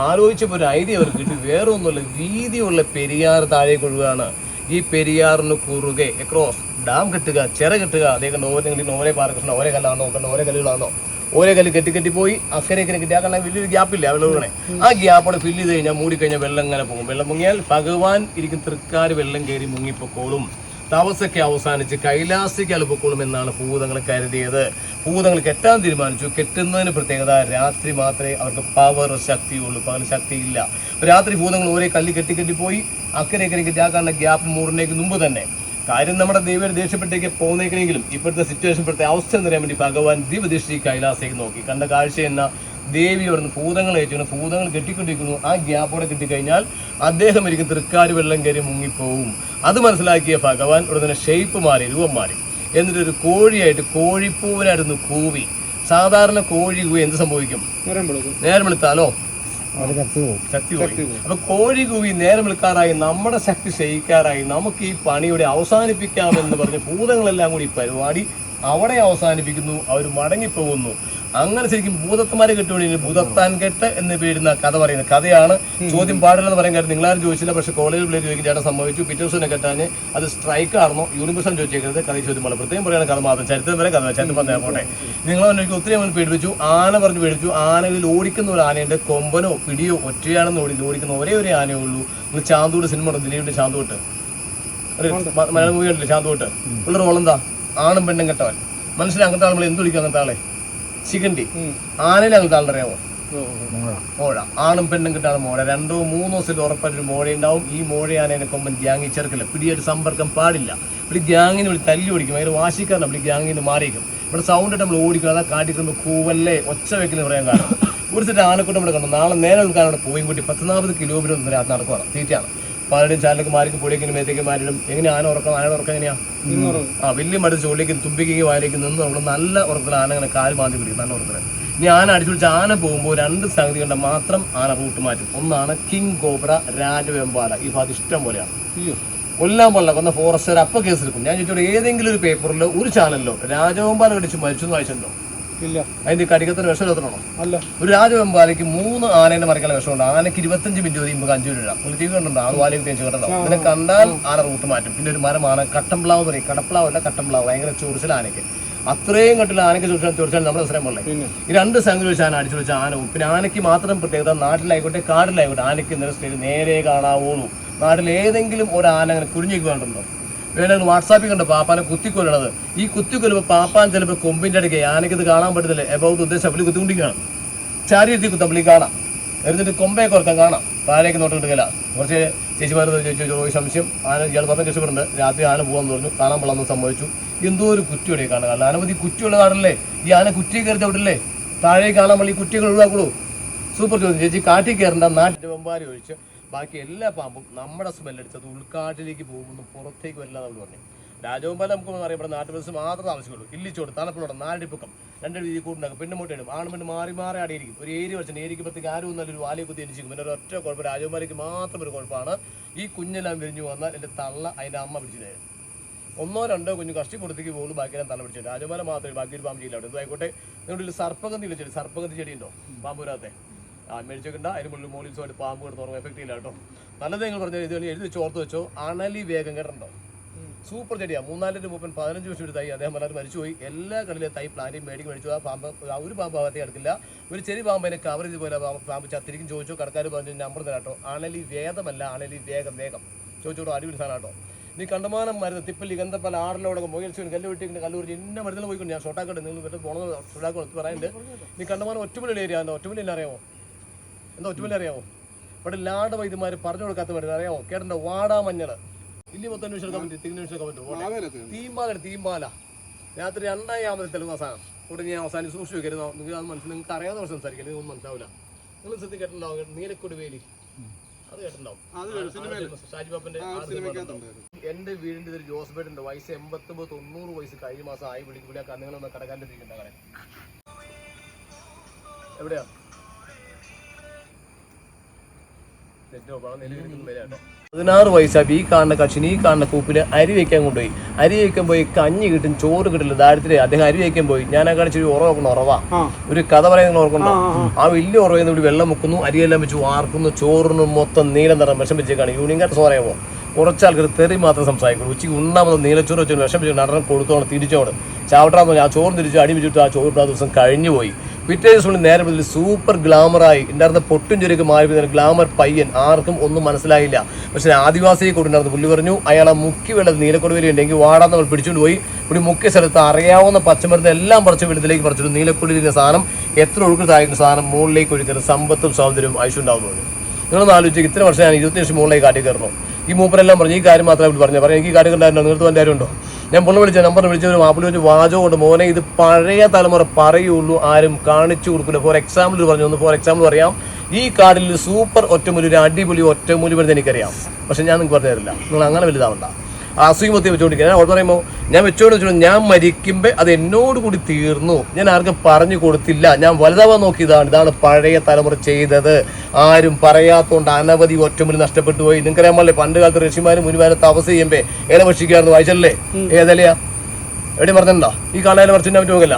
ആലോചിച്ചപ്പോൾ ഒരു ഐഡിയ അവർക്ക് കിട്ടി. വേറെ ഒന്നുമില്ല, വീതിയുള്ള പെരിയാർ താഴേക്ക് ഒഴുകാണ്. ഈ പെരിയാറിന് കുറുകെ എക്രോസ് ഡാം കെട്ടുക, ചിറ കെട്ടുക. അദ്ദേഹം ഓരോ പാറകൃഷ്ണ ഓരോ കല്ലാണോ നോക്കണ്ട, ഓരോ കല്ലുകളാണോ, ഓരോ കല്ല് കെട്ടിപ്പോയി അക്കരയ്ക്ക് കിട്ടി. ആ കാരണം വലിയൊരു ഗ്യാപ്പില്ല അവിടെ ഒഴുകണേ. ആ ഗ്യാപ്പോടെ ഫില്ല് ചെയ്ത് കഴിഞ്ഞാൽ മൂടിക്കഴിഞ്ഞാൽ വെള്ളം ഇങ്ങനെ പോകും. വെള്ളം മുങ്ങിയാൽ ഭഗവാൻ ഇരിക്കും തൃക്കാര് വെള്ളം കയറി മുങ്ങിപ്പോക്കോളും. തപസ്സൊക്കെ അവസാനിച്ച് കൈലാസിക്ക് അലുപ്പൊക്കോളും എന്നാണ് ഭൂതങ്ങൾ കരുതിയത്. ഭൂതങ്ങൾ കെട്ടാൻ തീരുമാനിച്ചു. കെട്ടുന്നതിന് പ്രത്യേകത രാത്രി മാത്രമേ അവർക്ക് പവർ ശക്തിയുള്ളൂ, പകൽ ശക്തിയില്ല. രാത്രി ഭൂതങ്ങൾ ഓരോ കല്ല് കെട്ടിപ്പോയി അക്കരയ്ക്ക് കിട്ടാക്കാനുള്ള ഗ്യാപ്പ് മൂറിനേക്ക് മുമ്പ് തന്നെ. കാര്യം നമ്മുടെ ദേവിയുടെ ദേഷ്യപ്പെട്ടേക്ക് പോകുന്നേക്കണെങ്കിലും ഇപ്പോഴത്തെ സിറ്റുവേഷൻ, ഇപ്പോഴത്തെ അവസ്ഥ എന്ന് പറയാൻ വേണ്ടി ഭഗവാൻ ദിവദൃഷ്ടി കൈലാസേക്ക് നോക്കി. കണ്ട കാഴ്ച എന്ന ദേവി അവിടുന്ന് ഭൂതങ്ങൾ ഏറ്റുന്നു. ഭൂതങ്ങൾ കെട്ടിക്കൊണ്ടിരിക്കുന്നു. ആ ഗ്യാപ്പോടെ കിട്ടിക്കഴിഞ്ഞാൽ അദ്ദേഹം ഇരിക്കും തൃക്കാര് വെള്ളം കയറി മുങ്ങിപ്പോവും. അത് മനസ്സിലാക്കിയ ഭഗവാൻ ഉടനെ ഷേപ്പ് മാറി, രൂപം മാറി. എന്നിട്ടൊരു കോഴിയായിട്ട് കോഴിപ്പൂവനായിരുന്നു കൂവി. സാധാരണ കോഴി കൂവി എന്ത് സംഭവിക്കും? നേരം വെളുത്താലോ ശക്തി പോയി. അപ്പൊ കോഴി കൂവി നേരം വെളുക്കാറായി, നമ്മുടെ ശക്തി ക്ഷയിക്കാറായി, നമുക്ക് ഈ പണിയുടെ അവസാനിപ്പിക്കാമെന്ന് പറഞ്ഞ് ഭൂതങ്ങളെല്ലാം കൂടി ഈ പരിപാടി അവിടെ അവസാനിപ്പിക്കുന്നു. അവർ മടങ്ങിപ്പോകുന്നു. അങ്ങനെ ശരിക്കും ഭൂതത്തന്മാരെ കെട്ടുകൊണ്ടിരുന്നു. ഭൂതത്താൻ കെട്ട് എന്ന് പേരുന്ന കഥ പറയുന്ന കഥയാണ്. ചോദ്യം പാടില്ലെന്ന് പറയാൻ കാര്യം നിങ്ങളാരും ചോദിച്ചില്ല. പക്ഷേ കോളേജിൽ പിള്ളേർ ചോദിക്കും ചേട്ടൻ സംഭവിച്ചു, പിറ്റേ ദിവസം കെട്ടാഞ്ഞ് അത് സ്ട്രൈക്ക് ആണെന്നോ യൂണിവേഴ്സിറ്റി ചോദിച്ചേക്കരുത്. കഥ ചോദ്യം പോലെ പ്രത്യേകം പറയുന്ന കഥ മാത്രം. ചരിത്രം വരെ കഥ ചേട്ടൻ പറഞ്ഞാൽ പോട്ടെ. നിങ്ങളെനിക്ക് ഒത്തിരി അങ്ങനെ പേടിപ്പിച്ചു. ആന പറഞ്ഞ് പേടിപ്പിച്ചു. ആനകളിൽ ഓടിക്കുന്ന ഒരു ആനയുടെ കൊമ്പനോ പിടിയോ ഒറ്റയാണെന്ന് ഓടിക്കുന്ന ഒരേ ഒരു ആനയേ ഉള്ളൂ. നിങ്ങൾ ചാന്തോട്ട് സിനിമ ഉണ്ട്, ദിലീപിന്റെ ചാന്തോട്ട്, മലയാളം മൂവി കണ്ടില്ലേ ചാന്തോട്ട്? ഉള്ള റോളെന്താ? ആണും പെണ്ണും കെട്ടവൻ. മനസ്സിലായി അങ്ങനത്തെ ആൾ നമ്മൾ എന്ത് വിളിക്കും? അങ്ങനത്തെ ആളെ ചികണ്ടി. ആനയിൽ അങ്ങനത്തെ ആളുടെ അറിയാമോ? മോഴ. ആണും പെണ്ണും കിട്ടാണ് മോഴ. 2-3 ദിവസത്തിൽ ഉറപ്പായിട്ടൊരു മോഴ ഉണ്ടാവും. ഈ മോഴയാനേനെ കൊമ്പൻ ഗ്യാങ്ങി ചേർക്കില്ല. പിടിയായിട്ട് സമ്പർക്കം പാടില്ല. ഇവിടെ ഗ്യാങ്ങിന് വിളി തല്ലി ഓടിക്കും. ഭയങ്കര വാശിക്കാരനാണ്. ഇവിടെ ഗ്യാങ്ങിന് മാറിയിരിക്കും. ഇവിടെ സൗണ്ട് ഇട്ട് നമ്മൾ ഓടിക്കും. അതാ കാട്ടിക്കുമ്പോൾ കൂവല്ലേ ഒച്ച വെക്കലെന്ന് പറയാൻ കാരണം. ഒരു സെറ്റ് ആനക്കൂട്ടം ഇവിടെ കണ്ടു. നാളെ നേരെ നിൽക്കാൻ അവിടെ പോയും കൂട്ടി 10-40 കിലോമീറ്റർ നടക്കുവാണ്. തീറ്റയാണ്. പലരുടെയും ചാലക്ക് മാറിക്കും, പൊടിയേക്കും, മേത്തേക്കും മാറിയിടും. എങ്ങനെ ആന ഉറക്കം? ആനയുടെ ഉറക്കം എങ്ങനെയാ? വലിയ മടുത്ത് ചോളിലേക്ക് തുമ്പിക്കേക്ക് വായിലേക്ക് നിന്ന് അവിടെ നല്ല ഉറക്കത്തിൽ ആന അങ്ങനെ കാല് മാന്തി പിടിക്കും. നല്ല ഉറക്കത്തിൽ ഇനി ആന അടിച്ചു പിടിച്ച് ആന പോകുമ്പോൾ 2 സംഗതി കൊണ്ട് മാത്രം ആന റൂട്ട് മാറ്റും. ഒന്നാണ് കിങ് കോബ്ര, രാജവെമ്പാല. ഈ ഭാഗത്ത് ഇഷ്ടം പോലെയാണ്. കൊല്ലാൻ പാടില്ല, കൊന്ന ഫോറസ്റ്റർ അപ്പൊ കേസ് എടുക്കും. ഞാൻ ചോദിച്ചോളൂ, ഏതെങ്കിലും ഒരു പേപ്പറിലോ ഒരു ചാനലിലോ രാജവെമ്പാല കടിച്ച് മരിച്ചു എന്ന് വായിച്ചിട്ടുണ്ടോ? ഇല്ല. അതിന്റെ കടിക്കത്തിന് വിഷം എത്തണോ? അല്ല. ഒരു രാജവെമ്പാലയ്ക്ക് 3 ആനേനെ മറിക്കാനുള്ള വിഷമുണ്ട്. ആനയ്ക്ക് 25 മിനിറ്റ് മതി, നമുക്ക് 5 മിനിറ്റ് ഇടാം. നിങ്ങൾ ടി വി കണ്ടുണ്ടോ? ആ വാലേക്ക് തേച്ച് കേട്ടോ. ഇതിനെ കണ്ടാൽ ആന റൂട്ട് മാറ്റും. പിന്നെ ഒരു മരമാണ് കട്ടംപ്ലാവ് പറയും. കടപ്ലാവ് അല്ല, കട്ടംപ്ലാവ്. ഭയങ്കര ചൊറിച്ചിൽ ആനയ്ക്ക്. അത്രയും കെട്ടിൽ ആനയ്ക്ക് തീർച്ചയായും നമ്മുടെ സ്ഥലം പോലെ ഈ 2 സംഘം വെച്ച് ആന അടിച്ചു വെച്ച ആന. പിന്നെ ആനയ്ക്ക് മാത്രം പ്രത്യേകത നാട്ടിലായിക്കോട്ടെ കാടിലായിക്കോട്ടെ ആനയ്ക്ക് ഇന്നലെ സ്റ്റേജ് നേരെ കാണാവുള്ളൂ. നാട്ടിൽ ഏതെങ്കിലും ഒരു ആന അങ്ങനെ കുഴിഞ്ഞേക്ക് വേണ്ടുണ്ടോ? വേണമെങ്കിൽ വാട്സാപ്പിൽ കണ്ട് പാപ്പാനെ കുത്തിക്കൊല്ലണത്. ഈ കുത്തിക്കൊല്ലുമ്പോൾ പാപ്പാൻ ചിലപ്പോൾ കൊമ്പിൻ്റെ ഇടയ്ക്ക് ആനയ്ക്ക് ഇത് കാണാൻ പറ്റത്തില്ല. എബൌട്ട് ഉദ്ദേശം പുള്ളി കുത്തിക്കൊണ്ടിരിക്കുകയാണ്. ചാരിയെത്തി കുത്താൻ പുള്ളി കാണാം, എന്നിട്ട് കൊമ്പേ കുറക്കാൻ കാണാം, താഴേക്ക് നോട്ട് കിട്ടുകയില്ല. കുറച്ച് ചേച്ചിമാർ ചോദിച്ചു സംശയം ആന ഇയാൾ പറഞ്ഞ രക്ഷപ്പെടുന്നുണ്ട്. രാത്രി ആന പോകാമെന്ന് പറഞ്ഞു, കാണാൻ കൊള്ളാമെന്ന് സമ്മതിച്ചു. എന്തോ ഒരു കുറ്റിയുടെ കാണാൻ കാരണം അനവധി കുറ്റിയുള്ള കാടല്ലേ ഈ ആന കുറ്റി കയറി ചവിട്ടില്ലേ? താഴേക്ക് കാണാൻ വേണ്ടി കുറ്റികൾ ഒഴിവാക്കുള്ളൂ. സൂപ്പർ ചോദ്യം ചേച്ചി. കാട്ടിൽ കയറേണ്ട നാട്ടിൽ വെമ്പാരി ഒഴിച്ച് ബാക്കി എല്ലാ പാമ്പും നമ്മുടെ സ്മെല്ലടിച്ചത് ഉൾക്കാട്ടിലേക്ക് പോകുമ്പോൾ പുറത്തേക്ക് വരില്ലാതെ അവർ പറഞ്ഞു. രാജവെമ്പാല നമുക്ക് അറിയപ്പെടുന്ന നാട്ടുപ്രദേശം മാത്രമേ താമസിക്കുള്ളൂ. ഇല്ലിച്ചോട്, തണുപ്പിനോട്, 4 പൊക്കം, 2 രീതി കൂടുണ്ടാക്കും. പിന്നെ മുട്ടയിടും. പെണ്ണ് മാറി അടിയിരിക്കും. ഒരു ഏരി വെച്ചാൽ ഏരിക്ക് പ്രത്യേക ആരും നല്ലൊരു വാലിയെ കുത്തി അടിച്ചിരിക്കും. പിന്നെ ഒരൊറ്റ കുഴപ്പം രാജവെമ്പാലയ്ക്ക് മാത്രം ഒരു കുഴപ്പമാണ്. ഈ കുഞ്ഞെല്ലാം വിരിഞ്ഞു വന്നാൽ എൻ്റെ തള്ള അതിൻ്റെ അമ്മ പിടിച്ചിട്ടായിരുന്നു. 1 2 കുഞ്ഞ് കഷ്ടിപ്പുറത്തേക്ക് പോകുള്ളൂ, ബാക്കിയെല്ലാം തള്ള പിടിച്ചിട്ട്. രാജവെമ്പാല മാത്രമേ ബാക്കി ഒരു പാമ്പ് ചെയ്യില്ല. അവിടെ എന്തായിക്കോട്ടെ നിങ്ങളുടെ സർപ്പഗന്ധി വിളിച്ചിട്ട് സർപ്പഗന്ധി ചെടി ഉണ്ടോ പാമ്പൂരാത്തെ? മേടിച്ചേക്കണ്ട. അതിന് മുകളിൽ ദിവസമായിട്ട് പാമ്പ് കിടന്ന് തുറന്ന് എഫക്റ്റ് ചെയ്യില്ല കേട്ടോ. നല്ലത് നിങ്ങൾ പറഞ്ഞാൽ ഇത് എഴുതി വെച്ച് ഓർത്ത് വെച്ചോ. അണലി വേഗം കേട്ടോ, സൂപ്പർ ചെടിയാണ്. 3-4 മൂപ്പൻ 15 വർഷം ഒരു തൈ അദ്ദേഹം വളരെ മരിച്ചുപോയി. എല്ലാ കളിലെ തൈ പ്ലാന്റും മേടിക്ക് മേടിച്ചു. ആ പാമ്പ് ഒരു പാമ്പ് ഭാഗത്തേക്ക് എടുക്കില്ല. ഒരു ചെറിയ പാമ്പിനെ കവർ ചെയ്ത് പോലെ പാമ്പ് ചത്തിരിക്കും. ചോദിച്ചോ, കടക്കാർ പറഞ്ഞു നമ്പർ തരാം കേട്ടോ. അണലി വേദമല്ല, അണലി വേഗം ചോദിച്ചോട്ടോ. അടിപൊളി സാധനം കേട്ടോ. നീ കണ്ടമാനം മരുന്ന് തിപ്പല്ലി ഗന്ധപ്പല ആറിലോടൊക്കെ മൊയിൽസ് കല്ല് വെട്ടിക്കുന്ന കല്ലൂർ ഇന്ന മരുന്നിൽ പോയിക്കൊണ്ട് ഞാൻ ഷോട്ടാക്കട്ടെ. നിങ്ങൾ പറ്റും പോണത് ഷോട്ടാക്കണം പറയുന്നുണ്ട്. നീ കണ്ടമാനം ഒറ്റമലി ഏരിയ എന്താ ഒറ്റമലി അറിയാമോ? എന്താ ഒറ്റമലി അറിയാമോ? ഇവിടെ ലാട വൈദ്യന്മാർ പറഞ്ഞു കൊടുക്കാത്ത മരുന്ന് അറിയാമോ? കേട്ടോ, വാടാ മഞ്ഞൾ ഇല്ലി 30 നിമിഷം എടുക്കാൻ പറ്റും, 30 നിമിഷം എടുക്കാൻ പറ്റും. തീമ്പാല രാത്രി 2 തെളിവുന്ന സാധനം കൂടെ ഞാൻ അവസാനം സൂക്ഷിച്ച് വെക്കരുത്. നിങ്ങൾ അത് നിങ്ങൾക്ക് അറിയാവുന്ന വർഷം സംസാരിക്കില്ല, ഒന്നും മനസ്സിലാവില്ല. നിങ്ങൾ ശ്രദ്ധ കേട്ടിട്ടുണ്ടാവും നീലക്കൊടി വേലി, അത് കേട്ടിട്ടുണ്ടാവും. ഷാജി ബാപ്പന്റെ. എന്റെ വീടിന്റെ ഒരു ജോസ്ബേട്ടുണ്ട്. വയസ്സ് 89-90 വയസ്സ് കഴിഞ്ഞ മാസം ആയി വിളിക്കും. കണ്ണുകളൊന്ന് കടക്കാണ്ടിരിക്കണ്ട കട എവിടെയാ? 16 വയസ്സായി. ഈ കാണുന്ന കക്ഷിന് ഈ കാണുന്ന കൂപ്പിൽ അരി വയ്ക്കാൻ കൊണ്ടുപോയി. അരി വയ്ക്കാൻ പോയി കഞ്ഞി കിട്ടും, ചോറ് കിട്ടില്ല, ദാരിദ്ര്യം. അദ്ദേഹം അരി വയ്ക്കാൻ പോയി. ഞാൻ ആ കാണിച്ചൊരു ഉറവാ ഒരു കഥ പറയുന്ന ഓർക്കുണ്ടോ? ആ വലിയ ഉറവെന്ന് ഇവിടെ വെള്ളം മുക്കുന്നു, അരിയെല്ലാം വെച്ച് വാർക്കുന്നു, ചോറിന് മൊത്തം നീലം നിറം വിഷം വെച്ചേക്കാണ്. യൂണിയൻകാർ പറയാമോ? കുറച്ച് ആൾക്കാർ തെറി മാത്രം സംസാരിക്കും. ഉച്ചയ്ക്ക് ഉണ്ണാമത് നീലച്ചോറ് വെച്ച് വിഷം വെച്ച് നടനം കൊടുത്തോണം, തിരിച്ചോട് ചാവട്ടാന്ന് പറഞ്ഞാൽ ആ ചോറ് തിരിച്ചു അടി വെച്ചിട്ട് ആ ചോറ് ആ ദിവസം കഴിഞ്ഞു പോയി. പിറ്റേ ദിവസം നേരെ മുതൽ സൂപ്പർ ഗ്ലാമറായി. ഉണ്ടായിരുന്ന പൊട്ടും ചൊരിയൊക്കെ മാറി ഗ്ലാമർ പയ്യൻ. ആർക്കും ഒന്നും മനസ്സിലായില്ല. പക്ഷെ ആദിവാസിയെ കൊണ്ടുണ്ടായിരുന്നു. പുള്ളി പറഞ്ഞു അയാളെ മുക്കി വെള്ളത് നീലക്കൊടി ഉണ്ടെങ്കിൽ വാടാന്ന് നമ്മൾ പിടിച്ചുകൊണ്ട് പോയി. പുള്ളി മുക്കിയ സ്ഥലത്ത് അറിയാവുന്ന പച്ചമരുന്ന് എല്ലാം പറിച്ച് വെള്ളത്തിലേക്ക് പറിച്ചിട്ട് നീലക്കൊടിയിലെ സാധനം എത്ര ഒഴുക്ക് താഴ്ന്ന സാധനം മുകളിലേക്ക് ഒഴുക്കരുത്. സമ്പത്തും സൗന്ദര്യവും ഐശ്വര്യണ്ടാവുന്നു. നിങ്ങളൊന്ന് ആലോചിച്ച് ഇത്ര വർഷം ഞാൻ 20 വർഷം മുകളിലേക്ക് കാട്ടി കയറണോ? ഈ മൂപ്പരെല്ലാം പറഞ്ഞു ഈ കാര്യം മാത്രമേ പറഞ്ഞു. എനിക്ക് ഈ കാര്യം ഉണ്ടായിരുന്നോ? നിങ്ങൾക്ക് വല്ല കാര്യമുണ്ടോ? ഞാൻ പുള്ളി വിളിച്ച നമ്പർ വിളിച്ചൊരു മാപ്പിളി വെച്ച് വാചകം കൊണ്ട് മോനെ ഇത് പഴയ തലമുറ പറയുള്ളൂ, ആരും കാണിച്ചു കൊടുക്കില്ല. ഫോർ എക്സാമ്പിൾ പറഞ്ഞു. ഫോർ എക്സാമ്പിൾ പറയാം, ഈ കാർഡിൽ സൂപ്പർ ഒറ്റമൂലി ഒരു അടിപൊളി ഒറ്റമൂലി വരുന്നത് എനിക്കറിയാം. പക്ഷെ ഞാൻ നിങ്ങൾക്ക് പറഞ്ഞു തരില്ല. നിങ്ങൾ അങ്ങനെ വലുതാവണ്ട. അസൂയമത്തി വെച്ചുകൊണ്ടിരിക്കുക. ഞാൻ ഓർത്ത് പറയുമ്പോൾ ഞാൻ വെച്ചുകൊണ്ട് വെച്ചോളൂ. ഞാൻ മരിക്കുമ്പോൾ അത് എന്നോട് കൂടി തീർന്നു. ഞാൻ ആർക്കും പറഞ്ഞു കൊടുത്തില്ല. ഞാൻ വലുതാവാൻ നോക്കിയതാണ്. ഇതാണ് പഴയ തലമുറ ചെയ്തത്. ആരും പറയാത്തോണ്ട് അനവധി ഒറ്റമുറി നഷ്ടപ്പെട്ടു പോയി. നിങ്ങൾക്കറിയാമല്ലേ പണ്ട് കാലത്ത് ഋഷിമാരും മുനിമാരും തപസ് ചെയ്യുമ്പോ ഇല ഭക്ഷിക്കായിരുന്നു. വായിച്ചല്ലേ? ഏതലയാ എവിടെയും പറഞ്ഞിട്ടുണ്ടോ? ഈ കാണാൻ പറിച്ചിട്ട് പറ്റി പോകില്ല.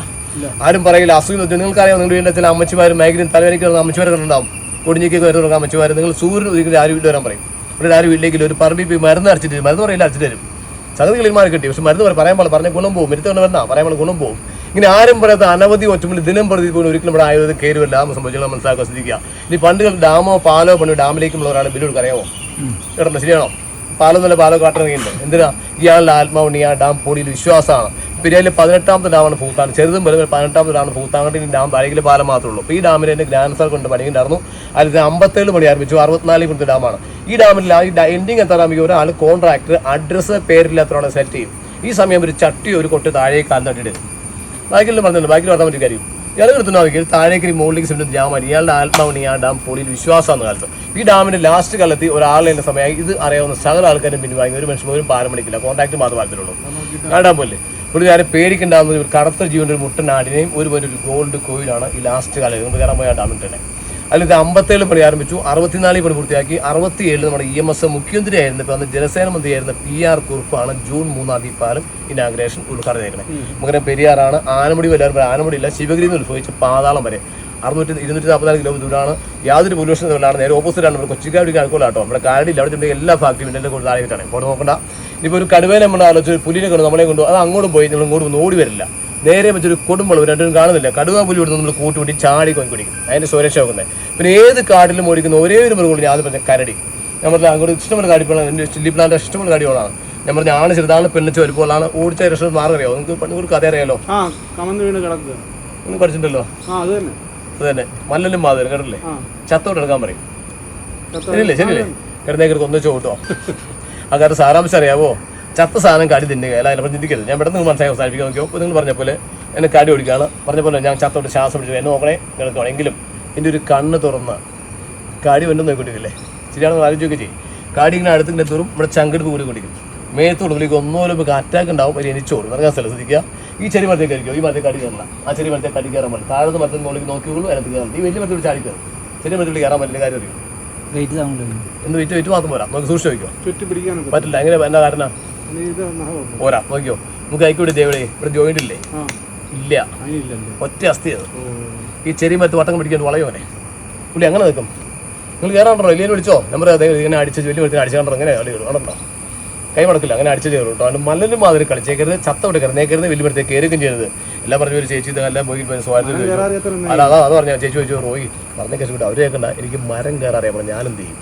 ആരും പറയില്ല. അസൂയം വെച്ചാൽ നിങ്ങൾക്കറിയാം. നിങ്ങളുടെ വീട്ടിലെ ചില അമ്മച്ചിമാരും മൈഗ്രീൻ തലവേനയ്ക്ക് അമ്മച്ചിമാരൊക്കെ ഉണ്ടാവും. കൊടിഞ്ഞേക്കൊക്കെ വരുന്ന അമ്മച്ചിമാർ. നിങ്ങൾ സൂര്യൻ ഒരിക്കലും ആരും വീട്ടിൽ വരാൻ പറയും. ഇവിടെ ആരും വീട്ടിലേക്ക് ഒരു പറമ്പിൽ മരുന്ന് അടിച്ചിട്ട് മരുന്ന് പറയില്ല, അടിച്ചിട്ട് തരും. സംഗതി ക്ലിമാർ കിട്ടി. പക്ഷെ മരുന്ന് പറയാൻ പാടില്ല. പറഞ്ഞ ഗുണം പോകും. മരുന്ന് വരണ പറയാൻ പാടില്ല, ഗുണം പോകും. ഇങ്ങനെ ആരും പറയാത്ത അനവധി ഒറ്റമുള്ള ദിനം പ്രതി പോലും ഒരിക്കലും ഇവിടെ ആയുർവേദം കയറുമല്ല. സംബന്ധിച്ചാൽ മനസ്സിലാക്കാൻ ശ്രദ്ധിക്കുക. ഇനി പണ്ട് ഡാമോ പാലോ പണി ഡാമിലേക്കുള്ളവരാണ് ബില്ല് അറിയാമോ? കേട്ടോ, ശരിയാണോ? പാലോ നല്ല പാലോ കാട്ടണമെങ്കിൽ എന്തിനാ? ഇയാളുടെ ആത്മാവുണ്ട്. ഈ ആ ഡാം പൊടിയിൽ വിശ്വാസമാണ്. പെരിയാറിൽ 18ാമത്തെ ഡാമാണ് ഭൂത്താൻ. ചെറുതും വലുതും 18ാമത്തെ ഡാമാണ് ഭൂത്താൻ. ഈ ഡാം ബാരിക്കിലെ പാലം മാത്രമേ ഉള്ളൂ. അപ്പോൾ ഈ ഡാമിൽ എൻ്റെ ഗ്രാൻഡ് സർ കൊണ്ട് പണിയുണ്ടായിരുന്നു. അതിൽ 57 പണി ആരംഭിച്ചു. 64 കൊടുത്ത ഡാമാണ്. ഈ ഡാമിൽ ഈ എൻഡിങ് എത്താറാകുമ്പോൾ ഒരാൾ കോൺട്രാക്ടർ അഡ്രസ്സ് പേരില്ലാത്തവരാണ് സെറ്റ് ചെയ്യും. ഈ സമയം ഒരു ചട്ടി ഒരു കൊട്ട് താഴേക്ക് കാൽ നട്ടിട്ട് ബാക്കിൽ പറഞ്ഞില്ല. ബാക്കിൽ പറഞ്ഞാൽ പറ്റിയ കാര്യം ഇയാൾ എടുത്തുണ്ടാവില്ല. താഴേക്ക് മുകളിലേക്ക് സെറ്റ് ജാമാണ്. ഇയാളുടെ ആത്മാവിന് ഈ ആ ഡാം പൊടിയിൽ വിശ്വാസമാണ് കാലത്ത്. ഈ ഡാമിന്റെ ലാസ്റ്റ് കാലത്ത് ഒരാളെ സമയമായി ഇത് അറിയാവുന്ന സകല ആൾക്കാരും പിൻവാങ്ങി. ഒരു മനുഷ്യൻ പോലും പാലം പിടിക്കില്ല. കോൺട്രാക്ട് മാത്രം പാലത്തിലുള്ളൂ. ആ ഡാം പോലെ ഒരു കാര്യം പേടിക്കേണ്ടാവുന്ന ഒരു കറുത്ത ജീവൻ്റെ ഒരു മുട്ടനാടിനെയും ഒരു ഗോൾഡ് കോയിലാണ് ഈ ലാസ്റ്റ് കാലത്ത് നമ്മൾ കയറാൻ പോയ ഡാമിൽ തന്നെ. അതിൽ 57 പണി ആരംഭിച്ചു. 64 പണി പൂർത്തിയാക്കി. 67 നമ്മുടെ EMS മുഖ്യമന്ത്രി ആയിരുന്നു. ഇപ്പോൾ അന്ന് ജലസേന മന്ത്രിയായിരുന്ന PR കുറുപ്പാണ് ജൂൺ 3-ാം തീയതി പാലം ഇനാഗ്രേഷൻ ഉദ്ഘാടനം ചെയ്യണേ. നമുക്കറിയാം പെരിയാറാണ്. ആനമുടി വല്ലാതെ ആനമുടി ഇല്ല. ശിവഗിരിയിൽ നിന്ന് ഉത്ഭവിച്ച പാതാളം വരെ 244 കിലോമീറ്റർ ദൂരമാണ്. യാതൊരു പൊല്യൂഷൻ ലെവലാണ്. നേരെ ഓപ്പോസിറ്റാണ്. നമ്മുടെ കൊച്ചിക്കാട് അടുക്കലാട്ടോ. നമ്മുടെ കാരടില്ല. അവിടെ എല്ലാ ഫാക്ടറിയും എല്ലാം കൊണ്ട് താഴെയാണ്. ഇപ്പോൾ നോക്കണ്ട. ഇപ്പോൾ ഒരു കടുവേനെ നമ്മൾ ആലോചിച്ച് പുലിനെ കൊണ്ട് നമ്മളെ കൊണ്ട് അത് അങ്ങോട്ടും പോയി നമ്മൾ ഇങ്ങോട്ടും ഓടി വരില്ല. നേരെ വെച്ചൊരു കൊടുമ്പളവ് രണ്ടും കാണുന്നില്ല, കടുവ പുലി കൊടുത്ത് നമ്മൾ കൂട്ടുകൂട്ടി ചാടി കൊണ്ടിരിക്കും. അതിൻ്റെ സുരക്ഷ വെക്കുന്നത്. പിന്നെ ഏത് കാട്ടിലും ഓടിക്കുന്ന ഒരേ ഒരു മൃഗം ഞാൻ പറഞ്ഞ കരടി. ഞാൻ പറഞ്ഞ അങ്ങോട്ട് ഇഷ്ടമുള്ള കാടിപ്പോഴാണ് ചില്ലി പ്ലാന്റ് ഇഷ്ടമുള്ള കാടികളാണ്. ഞാൻ പറഞ്ഞ ആണ് ചെറുതാണ് പെണ്ണിച്ച് വരുമ്പോഴാണ് ഓടിച്ച രക്ഷ മാറിയറിയോ? നിങ്ങൾക്ക് ഒരു കഥ അറിയാലോ? നിങ്ങൾ പഠിച്ചിട്ടുണ്ടല്ലോ. അത് തന്നെ മല്ലലും മാതരും കേട്ടില്ലേ? ചത്തോട്ട് എടുക്കാൻ പറയും. ശരിയല്ലേ? ശരിയല്ലേ? കിടന്നേക്കർക്ക് ഒന്നിച്ച് കൂട്ടോ. ആ കാര്യം സാരാംശം അറിയാവോ? ചത്ത സാധനം കാടി തിന്നുക അല്ല, അതിനെ ചിന്തിക്കരുത്. ഞാൻ പെട്ടെന്ന് മനസ്സിലാക്കി അവസാനിപ്പിക്കാൻ നോക്കിയോ. അപ്പോൾ നിങ്ങൾ പറഞ്ഞ പോലെ എന്നെ കാടി ഓടിക്കുകയാണ്. പറഞ്ഞ പോലെ ഞാൻ ചത്തോട്ട് ശ്വാസം പിടിച്ചു എന്നെ നോക്കണേ കിടക്കണം. എങ്കിലും എൻ്റെ ഒരു കണ്ണ് തുറന്ന കാടി വന്നു നോക്കിയിട്ടില്ലേ? ശരിയാണെന്ന് ആലോചിക്കുകയൊക്കെ ചെയ്യും. കാടി ഇങ്ങനെ അടുത്തിങ്ങനെ തോറും ഇവിടെ ചങ്കെടുപ്പ് കൂടി കുടിക്കും. മേത്തോടുള്ളിലേക്ക് ഒന്നോലും അറ്റാക്ക് ഉണ്ടാവും. ഒരു എനിച്ചോടും നടക്കാൻ സ്ഥലം ശ്രദ്ധിക്കുക. ഈ ചെറിയ മരത്തേക്ക് കയറിക്കോ. ഈ മരത്തെ കടി കയറണം. ആ ചെറിയ മരത്തെ കടി കയറാൻ പറ്റില്ല. താഴത്തെ മരത്തിൽ മുകളിലേക്ക് നോക്കിയുള്ളൂ അതിനകത്ത് കയറണം. ഈ വലിയ മരത്തിൽ ചാടി കയറും. ചെറിയ മരത്തിൽ കയറാൻ പറ്റില്ല. കാര്യം അറിയും. എന്ത് വെയിറ്റ് മാത്രം പോരാ. നമുക്ക് സൂക്ഷിച്ച് വയ്ക്കോ. പറ്റില്ല. എങ്ങനെ എന്നാ കാരണം പോരാ. നോക്കിയോ. നമുക്ക് അയക്കൂടി ദേവിടെ ഇവിടെ ജോയിന്റ് ഇല്ലേ? ഇല്ല, ഒറ്റ അസ്ഥിയത്. ഈ ചെറിയ മരത്ത് വട്ടം പിടിക്കാൻ വളയോനെ പുള്ളി അങ്ങനെ നിൽക്കും. നിങ്ങൾ കയറാണ്ടോ? ഇല്ലേന്ന് വിളിച്ചോ. നമ്പർ ഇങ്ങനെ അടിച്ച് വലിയ മരത്തിന് അടിച്ചു കണ്ടോ? അങ്ങനെ കളി കണ്ടോ? കൈ മടക്കില്ല. അങ്ങനെ അടിച്ചു കയറും കേട്ടോ. അതുകൊണ്ട് മല്ലലും മാതിരി കളിച്ചേക്കരുത്. ചത്തോട്ട് കയറുന്നേക്കരുത്. വലിയ മരത്തേക്ക് കയറുകയും ചെയ്യരുത്. എല്ലാം പറഞ്ഞു ഒരു ചേച്ചി ഇതെല്ലാം പോയി സ്വാതന്ത്ര്യം. അല്ല അത് പറഞ്ഞാൽ ചേച്ചി ചോദിച്ചു റോയി പറഞ്ഞ കേട്ടോ. അവർ കേൾക്കണ്ട. എനിക്ക് മരം കയറാൻ അറിയാം. പറഞ്ഞു ഞാനെന്ത് ചെയ്യും?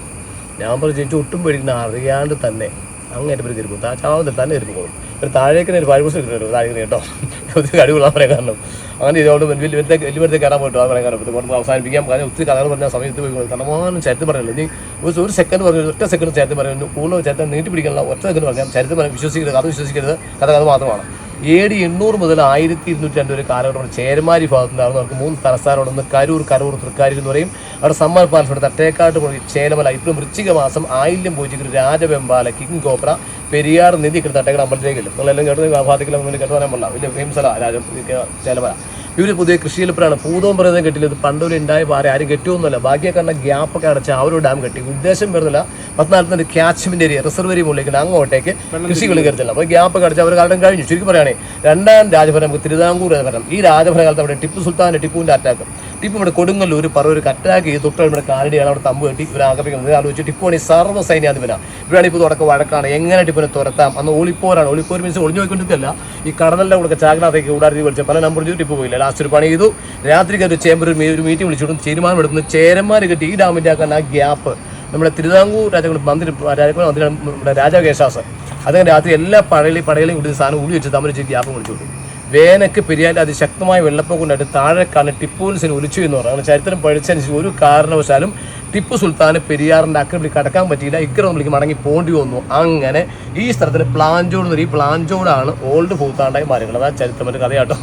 ഞാൻ പറഞ്ഞു ചേച്ചി ഒട്ടും പേടിക്കുന്ന അറിയാണ്ട് തന്നെ അങ്ങേറ്റം പേര് കയറി ചാവത്തിൽ തന്നെ കയറി പോകും. ഒരു താഴേക്ക് ഒരു പാഴ്പൂസ് താഴെ കേട്ടോ. കടി കൊള്ളാൻ പറയാൻ കാരണം അങ്ങനെ ഇതോട് വലിയ മരത്തേക്ക് കയറാൻ പോയിട്ടോ. അത് പറയാൻ കാരണം കൊണ്ട് അവസാനിപ്പിക്കാം. കാരണം ഒത്തിരി കഥകൾ പറഞ്ഞാൽ സമയത്ത് പോയി കണ്ടമാനം ചരിത്രം പറഞ്ഞില്ല. ഇനി ഒരു സെക്കൻഡ് പറഞ്ഞു, ഒറ്റ സെക്കൻഡ് ചരിത്രം പറഞ്ഞു. കൂടുതൽ ചരിത്രം നീട്ടി പിടിക്കാനുള്ള ഒറ്റ സെക്കൻഡ് പറഞ്ഞാൽ ചരിത്രം പറയാൻ വിശ്വസിക്കരുത്. അത് വിശ്വസിക്കരുത്. കഥ മാത്രമാണ്. AD 800 മുതൽ 1202 വരെ കാലഘട്ടം ചേരമാരി ഭാഗത്തുനിന്നായിരുന്നു. അവർക്ക് 3 തലസ്ഥാനമുണ്ടെന്ന് കരൂർ, തൃക്കാരി എന്ന് പറയും. അവിടെ സമ്മർ പാലസ്, തട്ടേക്കാട്ട് പോയി ചേലമല, ഇപ്പോഴും വൃശ്ചിക മാസം ആയില്യം പൂജിക്കുന്ന രാജവെമ്പാല, കിങ് കോപ്ര, പെരിയാർ നിധി തട്ടേക്കട അമ്പലത്തിലേക്കില്ല. നിങ്ങളെല്ലാം കേട്ടത് ഭാഗത്തേക്കെല്ലാം കേട്ട് പറയാൻ പറ്റില്ല. വലിയ ഫേമസല ചേലമല. ഇവർ പുതിയ കൃഷിയിലപ്പോഴാണ് പൂതവും പറയുന്നത് കെട്ടില്ല. ഇത് പണ്ടൊരു ഉണ്ടായ പാറ ആരും കെട്ടുമൊന്നുമല്ല. ബാക്കിയൊക്കെ കണ്ട ഗ്യാപ്പൊക്കെ അടച്ച് ആ ഒരു ഡാം കെട്ടി. ഉദ്ദേശം വരുന്നില്ല 14 ക്യാച്ച്മെന്റ് ഏരിയ റിസർവറി മുകളിലേക്ക് അങ്ങോട്ടേക്ക് കൃഷികൾ കയറിച്ചില്ല. അപ്പോൾ ഗ്യാപ്പൊക്കെ അടച്ച് അവർ കാലം കഴിഞ്ഞു. ശരിക്കും പറയുകയാണെങ്കിൽ 2ാം രാജഭരണം നമുക്ക് തിരുവിതാംകൂർ ഭരണം. ഈ രാജഭരണകാലത്ത് അവിടെ ടിപ്പുവിന്റെ അറ്റാക്ക്. ടിപ്പു ഇവിടെ കൊടുങ്ങല്ലൂർ പറവൂർ അറ്റാക്ക് ചെയ്ത് തൊട്ട് ഇവിടെ കാലടിയാണ് അവിടെ തമ്പ് കെട്ടി ഇവർ ആഗ്രഹിക്കുന്നത്. ആലോചിച്ച് ടിപ്പുവാണ് ഈ സർവ്വ സൈന്യാധിപനാണ്. ഇവരാണ് ഇപ്പോൾ തുടക്കം വഴക്കാണ് എങ്ങനെ ടിപ്പിനെ തുരത്താം. അന്ന് ഒളിപ്പോരാണ്. ഒളിപ്പോർ മീൻസ് ഒളിഞ്ഞു പോയിക്കൊണ്ടിരിക്കല്ല. ഈ കടലിൻ്റെ കൂടെ ചാകനത്തേക്ക് കൂടാതെ വിളിച്ച പല നമ്പർ ചെയ്തു. ടിപ്പ് പോയില്ല. ലാസ്റ്റ് ഒരു പണി ചെയ്തു. രാത്രിക്ക് ഒരു ചേംബർ ഒരു മീറ്റിംഗ് വിളിച്ചിട്ടും തീരുമാനം എടുക്കുന്നു. ചേരന്മാർ കെട്ടി ഈ ഡാമിൻ്റെ ആക്കാൻ ആ ഗ്യാപ്പ് നമ്മുടെ തിരുവിതാംകൂർ രാജാകേശാസ് അദ്ദേഹം രാത്രി എല്ലാ പടയിലും കൂടി സാധനം ഉള്ളി വെച്ച് തമ്മിൽ വെച്ച് ഗ്യാപ്പ് വിളിച്ചു വിട്ടു. വേനക്ക് പെരിയാറിൽ അതിശക്തമായ വെള്ളപ്പൊക്കം ഉണ്ടായിട്ട് താഴെക്കാണ് ടിപ്പുവിന് ഒലിച്ചു എന്ന് പറയുന്നത്. ചരിത്രം പഠിച്ചനുസരിച്ച് ഒരു കാരണവശാലും ടിപ്പു സുൽത്താന് പെരിയാറിൻ്റെ അക്കരെ കടക്കാൻ പറ്റിയില്ല. ഇക്കരമ്പിലേക്ക് മടങ്ങി പോണ്ടി വന്നു. അങ്ങനെ ഈ സ്ഥലത്തിന് പ്ലാഞ്ചോട് എന്നൊരു ഈ പ്ലാഞ്ചോടാണ് ഓൾഡ് ഭൂത്താണ്ടായി മാറിയത്. അതാ ചരിത്രത്തിന്റെ കഥയാട്ടോ.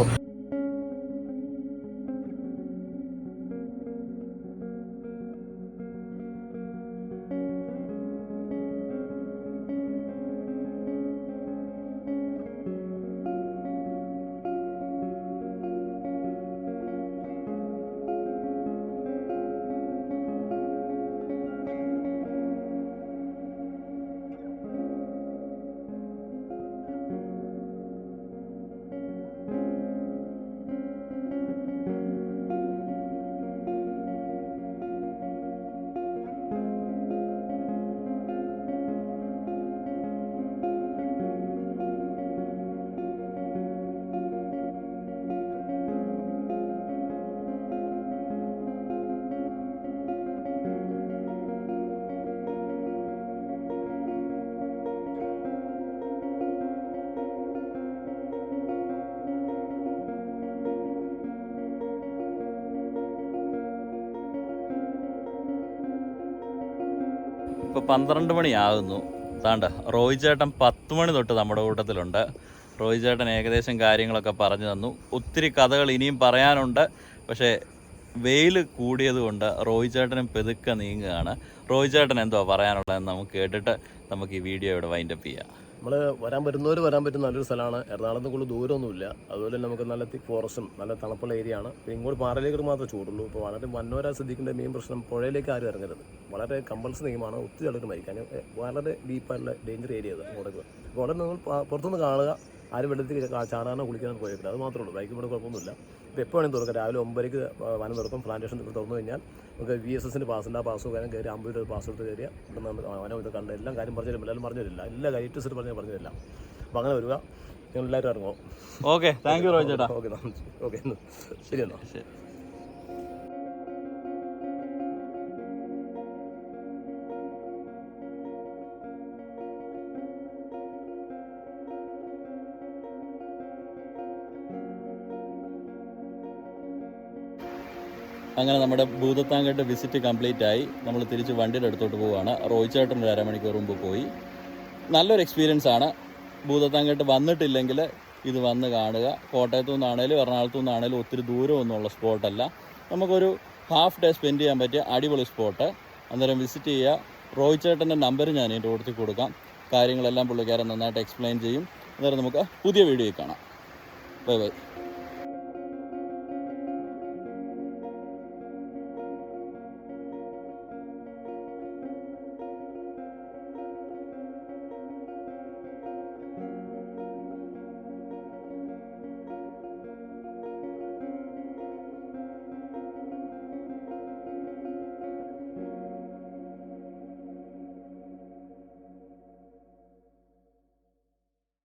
ഇപ്പോൾ 12 മണിയാകുന്നു. താണ്ട റോയ് ചേട്ടൻ 10 മണി തൊട്ട് നമ്മുടെ കൂട്ടത്തിലുണ്ട്. റോയ് ചേട്ടൻ ഏകദേശം കാര്യങ്ങളൊക്കെ പറഞ്ഞു തന്നു. ഒത്തിരി കഥകൾ ഇനിയും പറയാനുണ്ട്. പക്ഷേ വെയിൽ കൂടിയത് കൊണ്ട് റോയ് ചേട്ടനും പെതുക്കെ നീങ്ങുകയാണ്. റോയ് ചേട്ടൻ എന്തോ പറയാനുള്ളതെന്ന് നമുക്ക് കേട്ടിട്ട് നമുക്ക് ഈ വീഡിയോ ഇവിടെ വൈൻഡപ്പ് ചെയ്യാം. നമ്മൾ വരാൻ പറ്റുന്ന നല്ലൊരു സ്ഥലമാണ്. എറണാകുളത്ത് കൂടുതൽ ദൂരമൊന്നുമില്ല. അതുപോലെ നമുക്ക് നല്ല തിക്ക് ഫോറസ്റ്റും നല്ല തണുപ്പുള്ള ഏരിയ ആണ്. ഇങ്ങോട്ട് പാറയിലേക്ക് മാത്രമേ ചൂടുള്ളൂ. ഇപ്പോൾ വളരെ മനോഹര ശ്രദ്ധിക്കേണ്ട മെയിൻ പ്രശ്നം പുഴയിലേക്ക് ആരും ഇറങ്ങരുത്. വളരെ കമ്പൾസറി നിയമമാണ്. ഒത്തിരി ആൾക്ക് മരിക്കാൻ വളരെ ഡീപ്പായിട്ടുള്ള ഡേഞ്ചർ ഏരിയ അത് അങ്ങോട്ടേക്ക്. അപ്പോൾ വളരെ നിങ്ങൾ പുറത്തുനിന്ന് കാണുക. ആരും വെള്ളത്തിൽ ചാടാനോ കുളിക്കാനോ പോയിട്ടില്ല. അത് മാത്രമേ ഉള്ളൂ. ബൈക്ക് ഇവിടെ കുഴപ്പമൊന്നുമില്ല. ഇപ്പോൾ എപ്പോൾ വേണമെങ്കിൽ തുറക്കാം. രാവിലെ 9:00 വനം തുറക്കും. പ്ലാന്റേഷൻ തുറന്നു കഴിഞ്ഞാൽ നമുക്ക് VSSൻ്റെ പാസുണ്ട്. ആ പാസ് കാര്യം കയറി 50 രൂപ പാസ് എടുത്ത് കയറിയാൽ ഇവിടെ നമ്മൾ വനം ഇത് കണ്ട് എല്ലാം കാര്യം പറഞ്ഞു തരും. എല്ലാവരും പറഞ്ഞു തരില്ല. എല്ലാ കാര്യം ഏറ്റവും സെറ്റ് പറഞ്ഞു തരില്ല. അപ്പോൾ അങ്ങനെ വരിക. ഞങ്ങൾ എല്ലാവരും ഇറങ്ങും. ഓക്കെ, താങ്ക് യു റോയ് ചേട്ടാ. ഓക്കെ ഓക്കെ, ശരി എന്നാൽ. ശരി. അങ്ങനെ നമ്മുടെ ഭൂതത്താങ്കെട്ട് വിസിറ്റ് കംപ്ലീറ്റ് ആയി. നമ്മൾ തിരിച്ച് വണ്ടിയുടെ അടുത്തോട്ട് പോവുകയാണ്. റോയ് ചേട്ടൻ ഒരു അരമണിക്കൂർ മുമ്പ് പോയി. നല്ലൊരു എക്സ്പീരിയൻസ് ആണ്. ഭൂതത്താങ്കെട്ട് വന്നിട്ടില്ലെങ്കിൽ ഇത് വന്ന് കാണുക. കോട്ടയത്തു നിന്നാണേലും എറണാകുളത്തു നിന്നാണേലും ഒത്തിരി ദൂരമൊന്നുമുള്ള സ്പോട്ടല്ല. നമുക്കൊരു ഹാഫ് ഡേ സ്പെൻഡ് ചെയ്യാൻ പറ്റിയ അടിപൊളി സ്പോട്ട്. അന്നേരം വിസിറ്റ് ചെയ്യുക. റോയ് ചേട്ടൻ്റെ നമ്പർ ഞാൻ ഇതിൻ്റെ കൊടുത്ത് കൊടുക്കാം. കാര്യങ്ങളെല്ലാം പുള്ളിക്കാരൻ നന്നായിട്ട് എക്സ്പ്ലെയിൻ ചെയ്യും. അന്നേരം നമുക്ക് പുതിയ വീഡിയോയിൽ കാണാം. Bye bye.